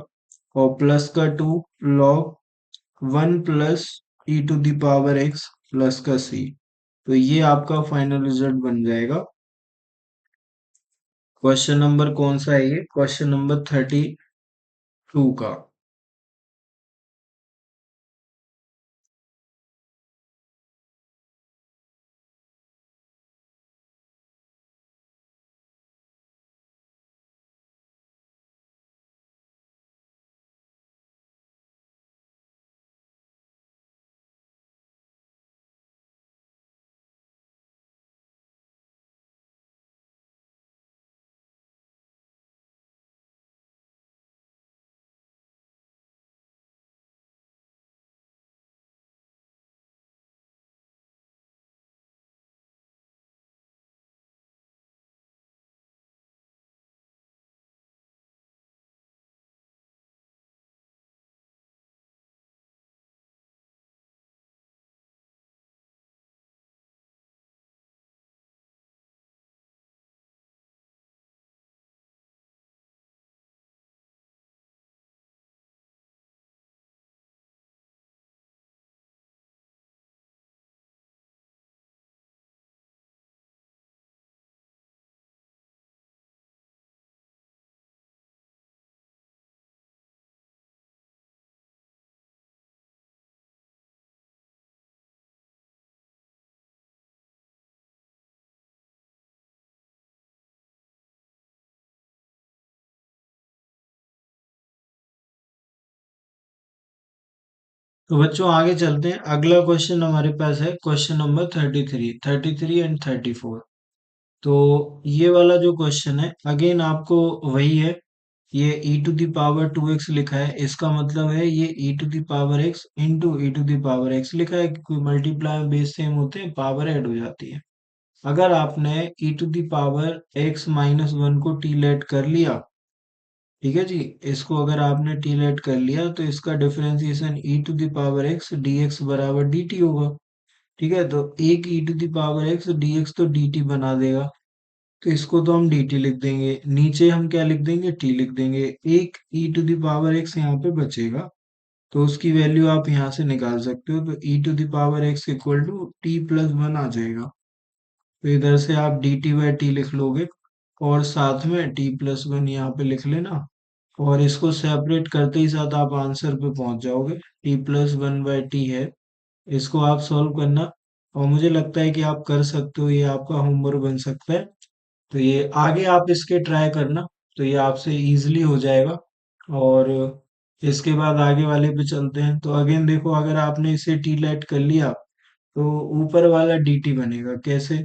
S1: और प्लस का 2 log 1 plus E to the power x plus का सी। तो ये आपका फाइनल रिजल्ट बन जाएगा। क्वेश्चन नंबर कौन सा है ये? क्वेश्चन नंबर 32 का। तो बच्चों आगे चलते हैं। अगला क्वेश्चन हमारे पास है क्वेश्चन नंबर 33 एंड 34। तो ये वाला जो क्वेश्चन है अगेन आपको वही है। ये e to the power 2x लिखा है, इसका मतलब है ये e to the power x into E to the power x लिखा है, क्योंकि मल्टीप्लाई में बेस सेम होते हैं, पावर ऐड हो जाती है। अगर आपने e to the power x minus one को टी लेट कर लिया, ठीक है जी, इसको अगर आपने टी लेट कर लिया तो इसका differentiation e to the power x dx बराबर dt होगा। ठीक है, तो एक e to the power x dx तो dt बना देगा। तो इसको तो हम dt लिख देंगे, नीचे हम क्या लिख देंगे, t लिख देंगे। एक e to the power x यहाँ पे बचेगा, तो उसकी वैल्यू आप यहाँ से निकाल सकते हो। तो e to the power x equal to T plus one आ जाएगा। तो इधर से आप डी टी बाई टी लिख लोगे और साथ में टी प्लस वन यहाँ पे लिख लेना, और इसको सेपरेट करते ही साथ आप आंसर पे पहुंच जाओगे। T plus one by T है, इसको आप सॉल्व करना, और मुझे लगता है कि आप कर सकते हो, ये आपका होमवर्क बन सकता है। तो ये आगे आप इसके ट्राई करना, तो ये आपसे इजीली हो जाएगा। और इसके बाद आगे वाले पे चलते हैं। तो अगेन देखो, अगर आपने इसे टी लेट कर लिया तो ऊपर वाला डी टी बनेगा कैसे,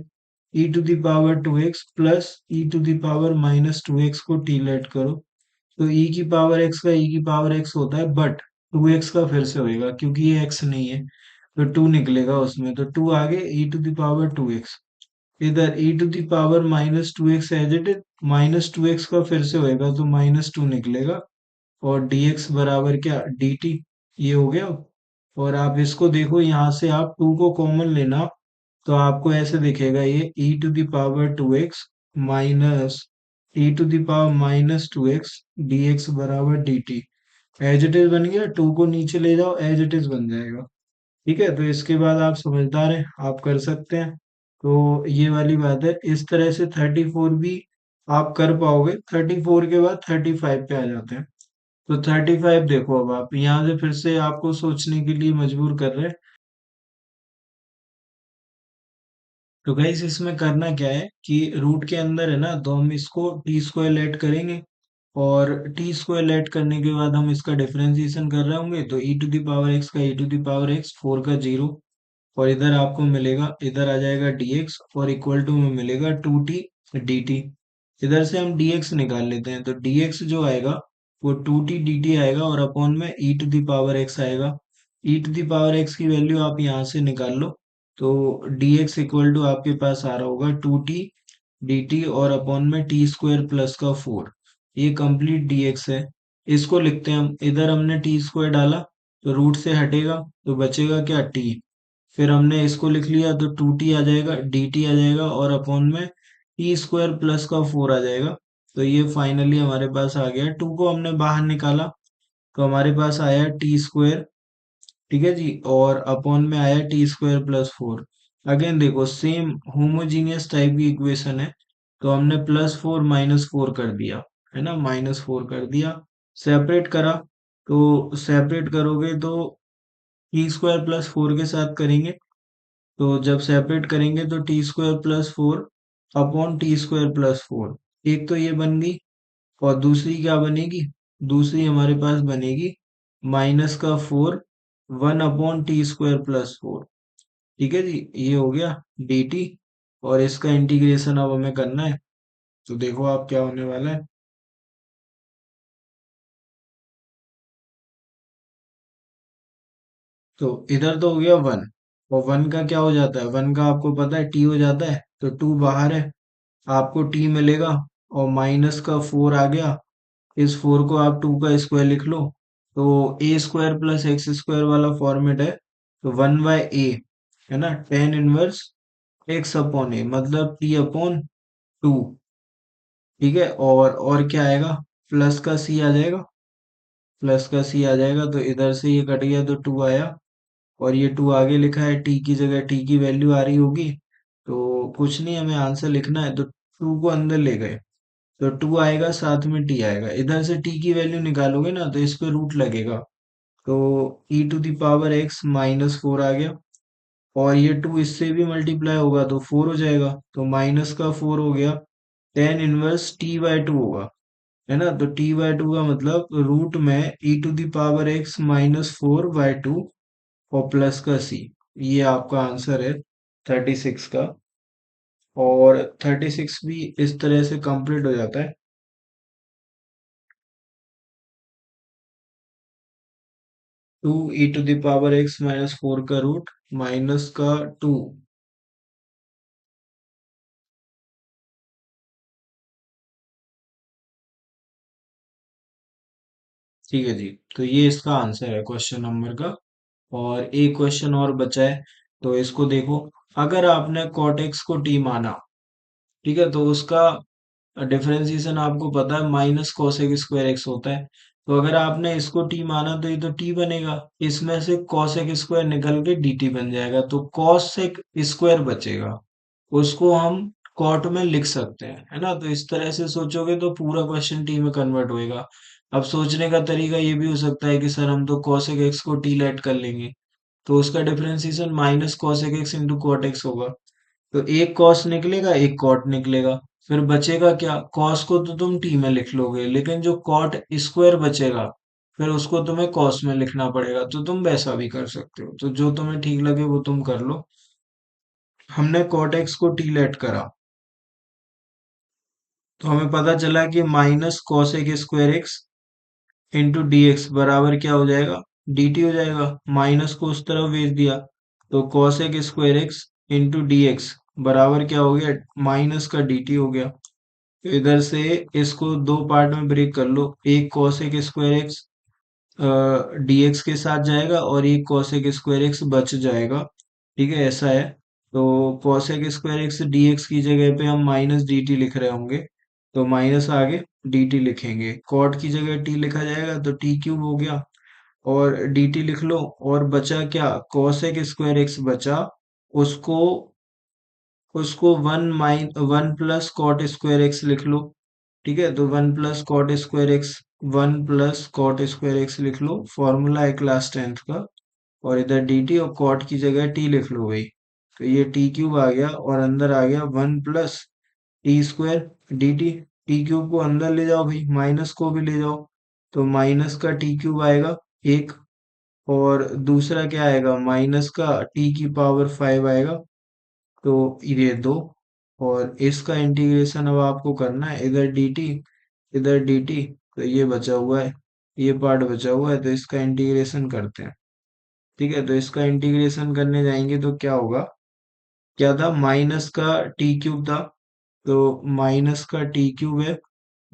S1: e to the power 2x plus E to the power minus 2x को टी लेट करो। तो ई की पावर एक्स का ई की पावर एक्स होता है, बट 2x का फिर से होएगा क्योंकि ये x नहीं है, तो 2 निकलेगा उसमें, तो 2 आगे ई टू द पावर 2x। इधर e to the power minus 2x as it is, minus 2x का फिर से होएगा तो माइनस 2 निकलेगा, और dx बराबर क्या, dt। ये हो गया। और आप इसको देखो, यहाँ से आप 2 को कॉमन लेना, तो आपको ऐसे दिखेगा ये e to the power 2x minus e to the power minus 2x dx बराबर dt। एज इट इज बन गया, 2 को नीचे ले जाओ, एज इट इज बन जाएगा। ठीक है, तो इसके बाद आप समझदार हैं, आप कर सकते हैं। तो ये वाली बात है, इस तरह से 34 भी आप कर पाओगे। 34 के बाद 35 पे आ जाते हैं। तो 35 देखो, अब आप यहाँ से फिर से आपको सोचने के लिए मजबूर कर रहे हैं। तो गाइस इसमें करना क्या है कि रूट के अंदर है ना, तो हम इसको टी स्क्वायर ऐड करेंगे, और टी स्क्वायर ऐड करने के बाद हम इसका डिफरेंशिएशन कर रहे होंगे, तो e to the power x का e to the power x, four का जीरो, और इधर आपको मिलेगा, इधर आ जाएगा dx, और इक्वल टू में मिलेगा 2t dt। इधर से हम dx निकाल लेते हैं, तो dx जो आएगा वो 2t dt आएगा, और अपॉन में e to the power x आएगा। e to the power x की वैल्यू आप यहाँ से निकाल लो, तो dx इक्वल टू आपके पास आ रहा होगा 2t dt, और अपॉन में टी स्क्वायर प्लस का 4। ये कंप्लीट dx है। इसको लिखते हैं हम, इधर हमने टी स्क्वायर डाला तो रूट से हटेगा, तो बचेगा क्या, t। फिर हमने इसको लिख लिया तो 2t आ जाएगा, dt आ जाएगा, और अपॉन में टी स्क्वायर प्लस का 4 आ जाएगा। तो ये फाइनली हमारे पास आ गया, टू को हमने बाहर निकाला तो हमारे पास आया टी स्क्वायर, ठीक है जी, और अपॉन में आया T square plus four. Again देखो सेम होमोजीनियस टाइप की इक्वेशन है, तो हमने प्लस फोर माइनस फोर कर दिया, है ना, माइनस फोर कर दिया, सेपरेट करा, तो सेपरेट करोगे तो टी स्क्वायर प्लस फोर के साथ करेंगे, तो जब सेपरेट करेंगे तो T square plus four upon T square plus four, एक तो ये बन गई, और दूसरी क्या बनेगी, दूसरी हमारे पास बनेगी माइनस का four one upon T square plus four, ठीक है जी, ये हो गया dt, और इसका इंटीग्रेशन अब हमें करना है, तो देखो आप क्या होने वाला है। तो इधर तो हो गया वन, और वन का क्या हो जाता है, वन का आपको पता है टी हो जाता है, तो टू बाहर है, आपको टी मिलेगा, और माइनस का फोर आ गया, इस फोर को आप टू का स्क्वायर लिख लो, तो ए स्क्वायर प्लस एक्स स्क्वायर वाला फॉर्मेट है, तो वन बाय ए, है ना, टेन इनवर्स एक्स अपॉन ए, मतलब टी अपॉन टू, ठीक है, और क्या आएगा, प्लस का सी आ जाएगा, प्लस का सी आ जाएगा, तो इधर से ये कट गया तो टू आया, और ये टू आगे लिखा है, टी की जगह टी की वैल्यू आ रही होगी, तो कुछ नहीं, हमें आंसर लिखना है, तो टू को अंदर ले गए, तो टू आएगा साथ में टी आएगा, इधर से टी की वैल्यू निकालोगे ना तो इस पे रूट लगेगा, तो e to the power x minus four आ गया, और ये टू इससे भी मल्टीप्लाई होगा तो फोर हो जाएगा, तो माइनस का फोर हो गया, tan inverse T by two होगा, है ना, तो टी बाय टू का मतलब रूट में e to the power x minus four by two, और प्लस का सी, ये आपका आंसर है 36 का, और 36 भी इस तरह से कंप्लीट हो जाता है। Two E to the power x minus four का रूट माइनस का टू, ठीक है जी, तो ये इसका आंसर है क्वेश्चन नंबर का। और एक क्वेश्चन और बचा है, तो इसको देखो, अगर आपने cot x को t माना, ठीक है, तो उसका डिफरेंशिएशन आपको पता है माइनस कोसेक स्क्वायर एक्स होता है, तो अगर आपने इसको टी माना तो ये तो टी बनेगा, इसमें से कोसेक स्क्वायर निकल के dt बन जाएगा, तो कोसेक स्क्वायर बचेगा, उसको हम कॉट में लिख सकते हैं, है ना, तो इस तरह से सोचोगे तो पूरा क्वेश्चन टी में कन्वर्ट होएगा। अब सोचने का तरीका ये भी हो सकता है कि सर हम तो कोसेक एक्स को टी लेट कर लेंगे, तो उसका differentiation minus cosec X into cot X होगा, तो एक कॉस निकलेगा एक कॉट निकलेगा, फिर बचेगा क्या, कॉस को तो तुम टी में लिख लोगे, लेकिन जो कॉट स्क्वायर बचेगा फिर उसको तुम्हें कॉस में लिखना पड़ेगा, तो तुम वैसा भी कर सकते हो, तो जो तुम्हें ठीक लगे वो तुम कर लो। हमने कॉट एक्स को टी लेट करा, तो हमें पता चला कि minus cosec square x into D X बराबर क्या हो जाएगा, डी टी हो जाएगा, माइनस को उस तरफ भेज दिया, तो cosec square x into D X बराबर क्या हो गया, माइनस का डी टी हो गया, तो इधर से इसको दो पार्ट में ब्रेक कर लो, एक कॉसेक स्क्वायर एक्स डीएक्स के साथ जाएगा, और एक कॉसेक स्क्वायर एक्स बच जाएगा, ठीक है, ऐसा है, तो कॉसेक स्क्वायर एक्स डीएक्स की जगह पे हम माइनस डी टी लिख रहे होंगे, तो माइनस आगे डी टी लिखेंगे, कॉट की जगह टी लिखा जाएगा तो टी क्यूब हो गया, और डी टी लिख लो, और बचा क्या, कॉसेक स्क्वायर एक्स बचा, उसको उसको one plus cot square X लिख लो, ठीक है, तो one plus cot square X, one plus cot square X लिख लो, फॉर्मूला है क्लास टेंथ का, और इधर डी टी और कॉट की जगह टी लिख लो भाई, तो ये टी क्यूब आ गया, और अंदर आ गया one plus T square D T, T cube को अंदर ले जाओ भाई, माइनस को भी ले जाओ, तो माइनस का टी क्यूब आएगा एक, और दूसरा क्या आएगा, माइनस का टी की पावर फाइव आएगा, तो ये दो, और इसका इंटीग्रेशन अब आपको करना है, इधर dt इधर dt, तो ये बचा हुआ है, ये पार्ट बचा हुआ है, तो इसका इंटीग्रेशन करते हैं, ठीक है, तो इसका इंटीग्रेशन करने जाएंगे तो क्या होगा, क्या था, माइनस का टी क्यूब था, तो माइनस का टी क्यूब है,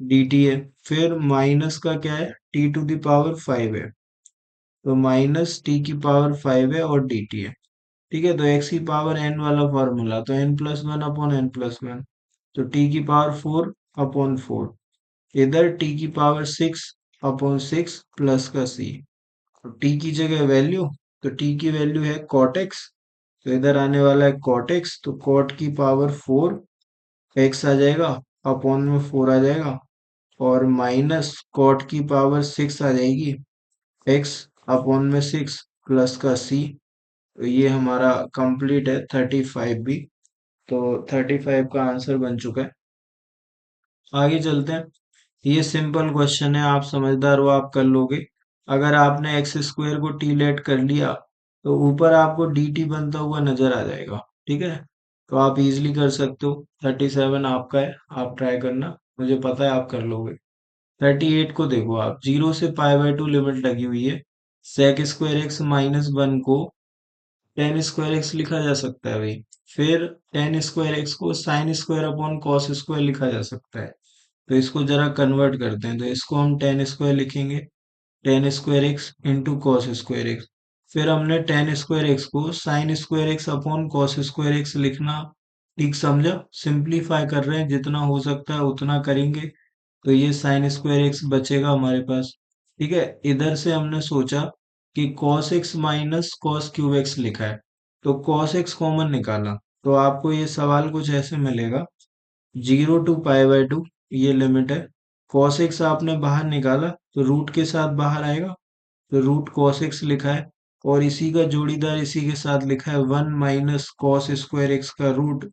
S1: dt है, फिर माइनस का क्या है, T to the power five है, तो माइनस टी की पावर फाइव है, और dt है, ठीक है, तो एक्स की पावर एन वाला फॉर्मूला, तो N plus one upon N plus one, तो टी की पावर फोर अपॉन फोर, इधर टी की पावर 6/6 प्लस का सी। तो टी की जगह वैल्यू, तो टी की वैल्यू है कॉट एक्स, तो इधर आने वाला है कॉट एक्स, तो कॉट की पावर 4 एक्स आ जाएगा, अपॉन में 4 आ जाएगा, और माइनस कॉट की पावर 6 आ जाएगी, एक्स अपॉन में 6 प्लस का सी। तो ये हमारा कंप्लीट है 35 भी। तो 35 का आंसर बन चुका है। आगे चलते हैं। ये सिंपल क्वेश्चन है, आप समझदार हो, आप कर लोगे। अगर आपने एक्स स्क्वायर को टी लेट कर लिया तो ऊपर आपको डी टी बनता हुआ नजर आ जाएगा। ठीक है, तो आप इजीली कर सकते हो। 37 आपका है, आप ट्राई करना, मुझे पता है आप कर लोगे। 38 को देखो, आप 0 से π/2 लिमिट लगी हुई है। सेक स्क्वायर एक्स -1 को टेन स्क्वायर एक्स लिखा जा सकता है भाई। फिर टेन स्क्वायर एक्स को sine square upon cos square लिखा जा सकता है। तो इसको जरा कन्वर्ट करते हैं, तो इसको हम टेन स्क्वायर लिखेंगे, ten square x into cos square x. फिर हमने टेन स्क्वायर एक्स को sine square x upon cos square x लिखना ठीक समझा। सिंप्लीफाई कर रहे हैं, जितना हो सकता है उतना करेंगे। तो ये साइन स्क्वायर एक्स बचेगा हमारे पास। ठीक है, इधर से हमने सोचा कि cos x minus cos cube x लिखा है, तो कॉस एक्स कॉमन निकाला, तो आपको ये सवाल कुछ ऐसे मिलेगा, 0 to π/2 ये लिमिट है। कॉस एक्स आपने बाहर निकाला तो रूट के साथ बाहर आएगा, तो रूट कॉस एक्स लिखा है, और इसी का जोड़ीदार इसी के साथ लिखा है 1 - cos² एक्स का रूट,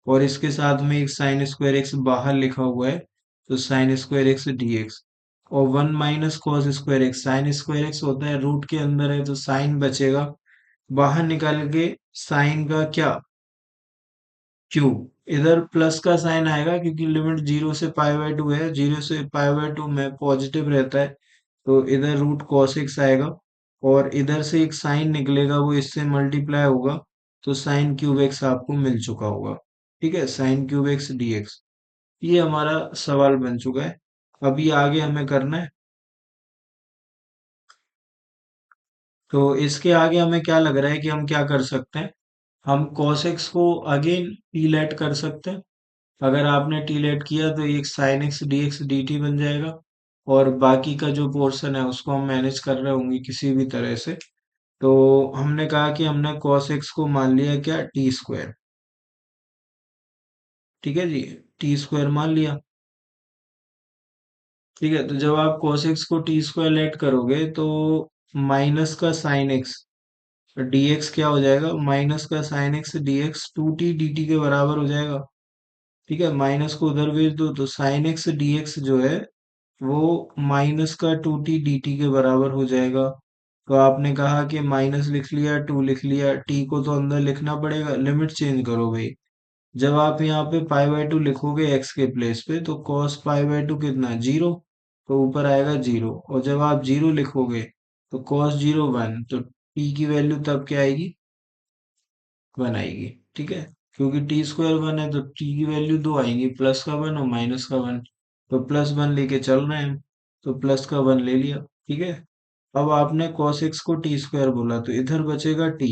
S1: और इसके साथ में एक साइन स्क्वायर एक्स बाहर लिखा हुआ है, तो साइन स्क्वायर एक्स dx। और 1 - cos² x, sine square x होता है रूट के अंदर है, तो साइन बचेगा, बाहर निकाल के साइन का क्या, क्यूब। इधर प्लस का साइन आएगा क्योंकि लिमिट 0 से π/2 है, 0 से π/2 में पॉजिटिव रहता है, तो इधर रूट कॉस एक्स आएगा, और इधर से एक साइन निकलेगा, वो इससे मल्टीप्लाई होगा, तो साइन क्यूब एक्स आपको मिल चुका होगा। ठीक है, साइन क्यूब एक्स dx। ये हमारा सवाल बन चुका है। अभी आगे हमें करना है, तो इसके आगे हमें क्या लग रहा है कि हम क्या कर सकते हैं, हम cos x को अगेन टी लेट कर सकते हैं। अगर आपने टी लेट किया तो एक sine x D x D T बन जाएगा, और बाकी का जो पोर्शन है उसको हम मैनेज कर रहे होंगे किसी भी तरह से। तो हमने कहा कि हमने cos x को मान लिया क्या, टी स्क्वायर। ठीक है जी, टी स्क्वायर मान लिया। ठीक है, तो जब आप cos x को टी स्क्वायर लेट करोगे तो माइनस का साइन एक्स dx क्या हो जाएगा, माइनस का sine x dx 2t dt के बराबर हो जाएगा। ठीक है, माइनस को उधर भेज दो, तो साइन एक्स dx जो है वो माइनस का 2t dt के बराबर हो जाएगा। तो आपने कहा कि माइनस लिख लिया, 2 लिख लिया, t को तो अंदर लिखना पड़ेगा, लिमिट चेंज करो भाई। जब आप यहाँ पे π/2 लिखोगे x के प्लेस पे, तो cos π/2 कितना, 0, तो ऊपर आएगा 0, और जब आप 0 लिखोगे तो cos 0 1, तो t की वैल्यू तब क्या आएगी, 1 आएगी। ठीक है, क्योंकि टी स्क्वायर 1 है तो टी की वैल्यू 2 आएंगी, प्लस का 1 और माइनस का 1, तो +1 लेके चल रहे हैं, तो प्लस का 1 ले लिया। ठीक है, अब आपने cos x को टी स्क्वायर बोला, तो इधर बचेगा t,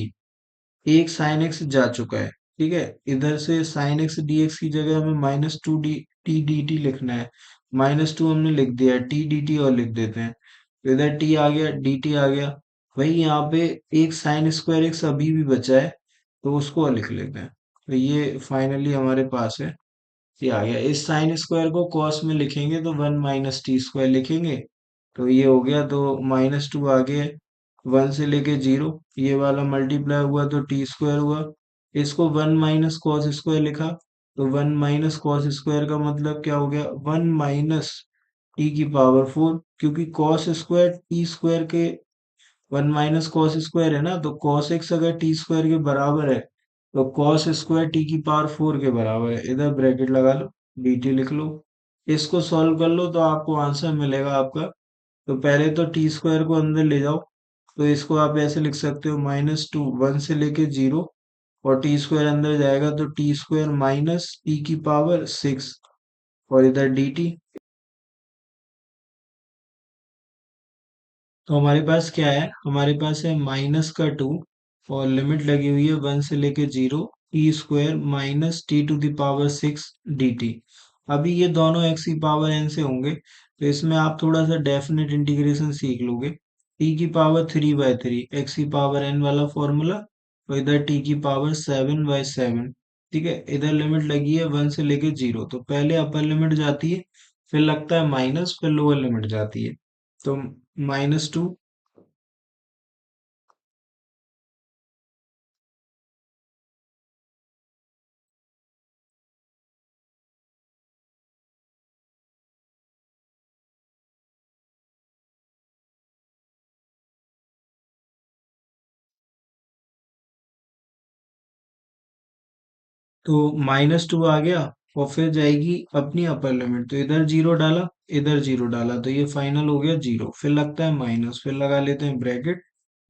S1: एक साइन एक्स जा चुका है। ठीक है, इधर से साइन एक्स dx की जगह हमें -2 डी टी डी टी लिखना है, -2 हमने लिख दिया, टी डी टी और लिख देते हैं, तो इधर t आ गया, dt आ गया। वही यहाँ पे एक साइन स्क्वायर एक्स अभी भी बचा है, तो उसको और लिख लेते हैं। तो ये फाइनली हमारे पास है, ये आ गया। इस साइन स्क्वायर को कॉस में लिखेंगे तो 1 - t² लिखेंगे, तो ये हो गया, तो -2 आगे, 1 से लेके 0, ये वाला मल्टीप्लाई हुआ तो टी स्क्वायर हुआ। इसको 1 - cos² लिखा, तो 1 - cos² का मतलब क्या हो गया, 1 - t⁴, क्योंकि कॉस स्क्वायर टी स्क्वायर के 1 - cos² है ना, तो cos x अगर टी स्क्वायर के बराबर है तो cos स्क्वायर t⁴ के बराबर है। इधर ब्रैकेट लगा लो, dt लिख लो, इसको सॉल्व कर लो तो आपको आंसर मिलेगा आपका। तो पहले तो टी स्क्वायर को अंदर ले जाओ, तो इसको आप ऐसे लिख सकते हो, -2 1 से लेके 0, और टी स्क्वायर अंदर जाएगा तो t² -t⁶, और इधर dt। तो हमारे पास क्या है, हमारे पास है -2, और लिमिट लगी हुई है 1 से लेके 0, t² -t⁶ dt। अभी ये दोनों एक्स की पावर एन से होंगे, तो इसमें आप थोड़ा सा डेफिनेट इंटीग्रेशन सीख लोगे। टी की पावर 3/3 एक्स की पावर एन वाला फॉर्मूला, और इधर टी की पावर 7/7। ठीक है, इधर लिमिट लगी है 1 से लेके 0, तो पहले अपर लिमिट जाती है, फिर लगता है माइनस, फिर लोअर लिमिट जाती है। तो -2। तो -2 आ गया, और फिर जाएगी अपनी अपर लिमिट, तो इधर 0 डाला, इधर 0 डाला, तो ये फाइनल हो गया 0, फिर लगता है माइनस, फिर लगा लेते हैं ब्रैकेट,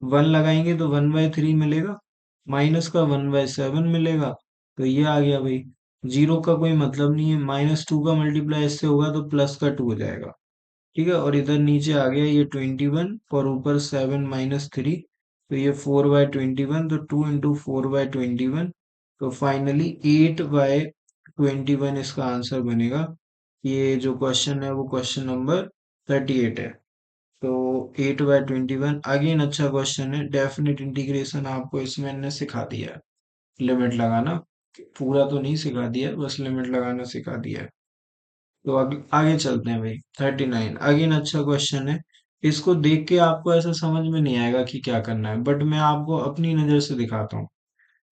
S1: 1 लगाएंगे तो 1/3 मिलेगा, माइनस का 1/7 मिलेगा, तो ये आ गया भाई। जीरो का कोई मतलब नहीं है, -2 का मल्टीप्लाई इससे होगा तो प्लस का 2 हो जाएगा। ठीक है, और इधर नीचे आ गया ये 21, और ऊपर 7 - 3, तो ये 4/21, तो 2 × 4/21, तो फाइनली 8/21 इसका आंसर बनेगा। ये जो क्वेश्चन है वो क्वेश्चन नंबर 38 है। तो 8/21 अगेन अच्छा क्वेश्चन है, डेफिनेट इंटीग्रेशन आपको इसमें हमने सिखा दिया है, लिमिट लगाना पूरा तो नहीं सिखा दिया है, बस लिमिट लगाना सिखा दिया है। तो आगे चलते हैं भाई। 39 अगेन अच्छा क्वेश्चन है। इसको देख के आपको ऐसा समझ में नहीं आएगा कि क्या करना है, बट मैं आपको अपनी नजर से दिखाता हूँ।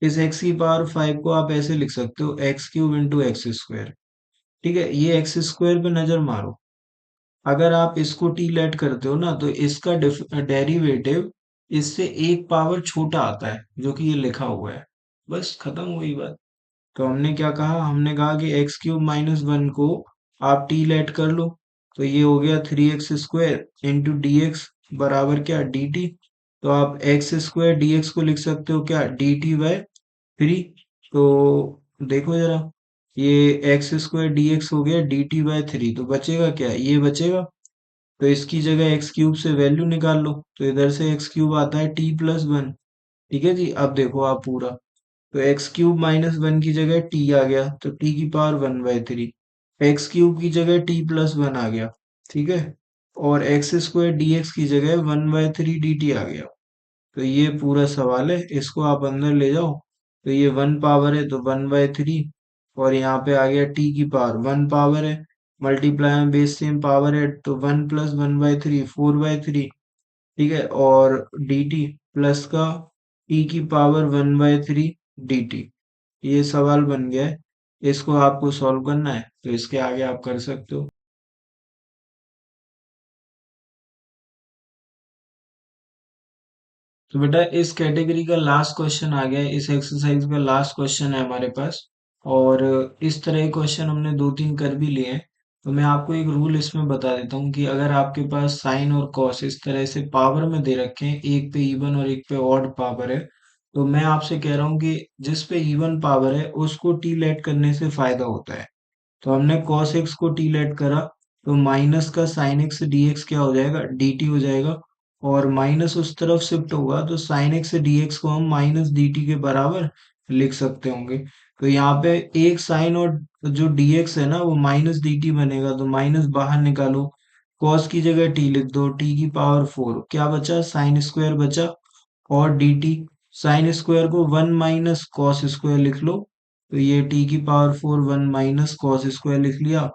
S1: इस एक्स की पावर 5 को आप ऐसे लिख सकते हो, x³ × x²। ठीक है, ये x² पे नजर मारो। अगर आप इसको टी लेट करते हो ना, तो इसका डेरिवेटिव इससे एक पावर छोटा आता है, जो कि ये लिखा हुआ है। बस खत्म हुई बात। तो हमने क्या कहा, हमने कहा कि x³ - 1 को आप टी लेट कर लो, तो ये हो गया 3x² इंटू डी एक्स बराबर क्या, डी टी। तो आप x² dx को लिख सकते हो क्या, dt/3। तो देखो जरा, ये x² dx हो गया dt/3, तो बचेगा क्या, ये बचेगा। तो इसकी जगह x³ से वैल्यू निकाल लो, तो इधर से x³ आता है t+1। ठीक है जी, अब देखो आप पूरा, तो x³ - 1 की जगह t आ गया, तो t की पावर 1/3, x³ की जगह t+1 आ गया। ठीक है, और x² dx की जगह 1/3 dt आ गया। तो ये पूरा सवाल है, इसको आप अंदर ले जाओ, तो ये 1 पावर है तो 1/3, और यहाँ पे आ गया t की पावर 1 पावर है, मल्टीप्लाई में बेस सेम पावर है, तो 1 + 1/3 4/3। ठीक है, और dt प्लस का t की पावर 1/3 dt। ये सवाल बन गया है, इसको आपको सॉल्व करना है, तो इसके आगे आप कर सकते हो। तो बेटा इस कैटेगरी का लास्ट क्वेश्चन आ गया है, इस एक्सरसाइज का लास्ट क्वेश्चन है हमारे पास। और इस तरह के क्वेश्चन हमने 2-3 कर भी लिए हैं। तो मैं आपको एक रूल इसमें बता देता हूँ कि अगर आपके पास साइन और कॉस इस तरह से पावर में दे रखे हैं, एक पे इवन और एक पे ऑड पावर है, तो मैं आपसे कह रहा हूँ कि जिस पे इवन पावर है उसको टी लेट करने से फायदा होता है। तो हमने cos x को टी लेट करा, तो माइनस का sin x dx क्या हो जाएगा, dt हो जाएगा। और माइनस उस तरफ शिफ्ट होगा, तो sin x dx को हम माइनस dt के बराबर लिख सकते होंगे। तो यहाँ पे एक साइन और जो dx है ना वो माइनस dt बनेगा, तो माइनस बाहर निकालो, cos की जगह t लिख दो, t की पावर 4, क्या बचा, साइन स्क्वायर बचा, और dt साइन स्क्वायर को 1 - cos स्क्वायर लिख लो, तो ये t की पावर 4 1 - cos स्क्वायर लिख लिया,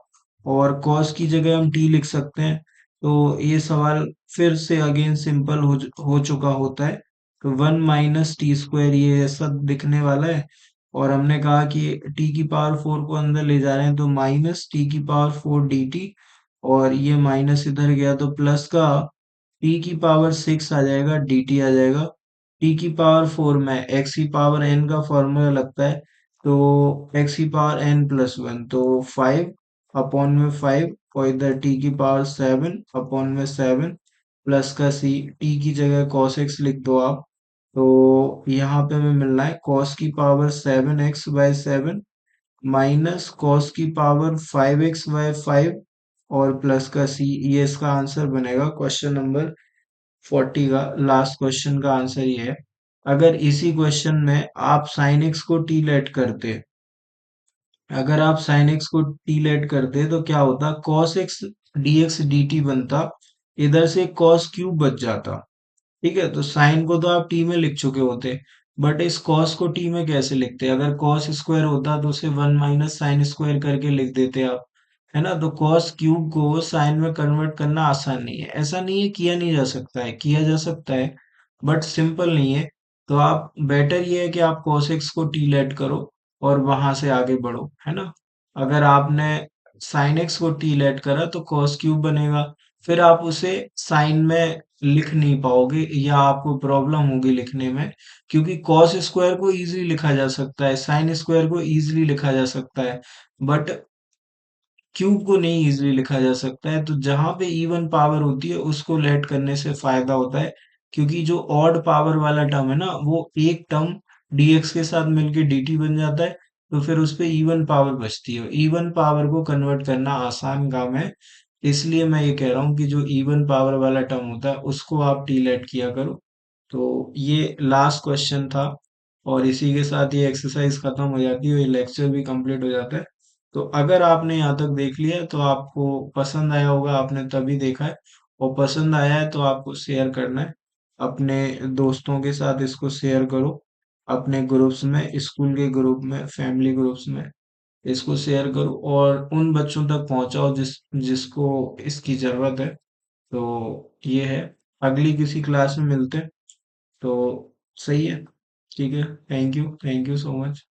S1: और cos की जगह हम t लिख सकते हैं। तो ये सवाल फिर से अगेन सिंपल हो चुका होता है। तो 1 - t² ये ऐसा दिखने वाला है, और हमने कहा कि t की पावर 4 को अंदर ले जा रहे हैं, तो माइनस t की पावर 4 dt, और ये माइनस इधर गया तो प्लस का t की पावर 6 आ जाएगा, dt आ जाएगा। t की पावर 4 में x की पावर n का फॉर्मूला लगता है, तो x की पावर n+1, तो 5/5, और इधर t की पावर 7/7, प्लस का c, t की जगह cos x लिख दो आप। तो यहाँ पे हमें मिल रहा है cos की पावर 7x/7 माइनस cos की पावर 5x/5, और प्लस का c, ये इसका आंसर बनेगा क्वेश्चन नंबर 40 का लास्ट क्वेश्चन का आंसर ये है। अगर इसी क्वेश्चन में आप sin x को टी लेट करते अगर आप साइन एक्स को टी लेट करते तो क्या होता, cos x D x D T बनता, इधर से कॉस क्यूब बच जाता। ठीक है, तो साइन को तो आप टी में लिख चुके होते, बट इस कॉस को टी में कैसे लिखते? अगर कॉस स्क्वायर होता तो उसे वन माइनस साइन स्क्वायर करके लिख देते आप, है ना। तो कॉस क्यूब को साइन में कन्वर्ट करना आसान नहीं है, ऐसा नहीं है किया नहीं जा सकता है, किया जा सकता है, बट सिंपल नहीं है। तो आप बेटर ये है कि आप cos x को टी लेट करो और वहां से आगे बढ़ो, है ना। अगर आपने sin x को टी लेट करा तो cos क्यूब बनेगा, फिर आप उसे साइन में लिख नहीं पाओगे या आपको प्रॉब्लम होगी लिखने में, क्योंकि cos स्क्वायर को इजीली लिखा जा सकता है, sin स्क्वायर को इजीली लिखा जा सकता है, बट क्यूब को नहीं इजीली लिखा जा सकता है। तो जहां पे इवन पावर होती है उसको लेट करने से फायदा होता है, क्योंकि जो ऑड पावर वाला टर्म है ना, वो एक टर्म dx के साथ मिलके dt बन जाता है, तो फिर उस पे इवन पावर बचती है। इवन पावर को कन्वर्ट करना आसान काम है, इसलिए मैं ये कह रहा हूँ कि जो इवन पावर वाला टर्म होता है उसको आप टी लेट किया करो। तो ये लास्ट क्वेश्चन था, और इसी के साथ ये एक्सरसाइज खत्म हो जाती है, ये लेक्चर भी कंप्लीट हो जाता है। तो अगर आपने यहाँ तक देख लिया है, तो आपको पसंद आया होगा, आपने तभी देखा है, और पसंद आया है तो आपको शेयर करना है अपने दोस्तों के साथ, इसको शेयर करो अपने ग्रुप्स में, स्कूल के ग्रुप में, फैमिली ग्रुप्स में, इसको शेयर करो और उन बच्चों तक पहुंचाओ जिसको इसकी जरूरत है। तो ये है, अगली किसी क्लास में मिलते हैं। तो सही है, ठीक है, थैंक यू सो मच।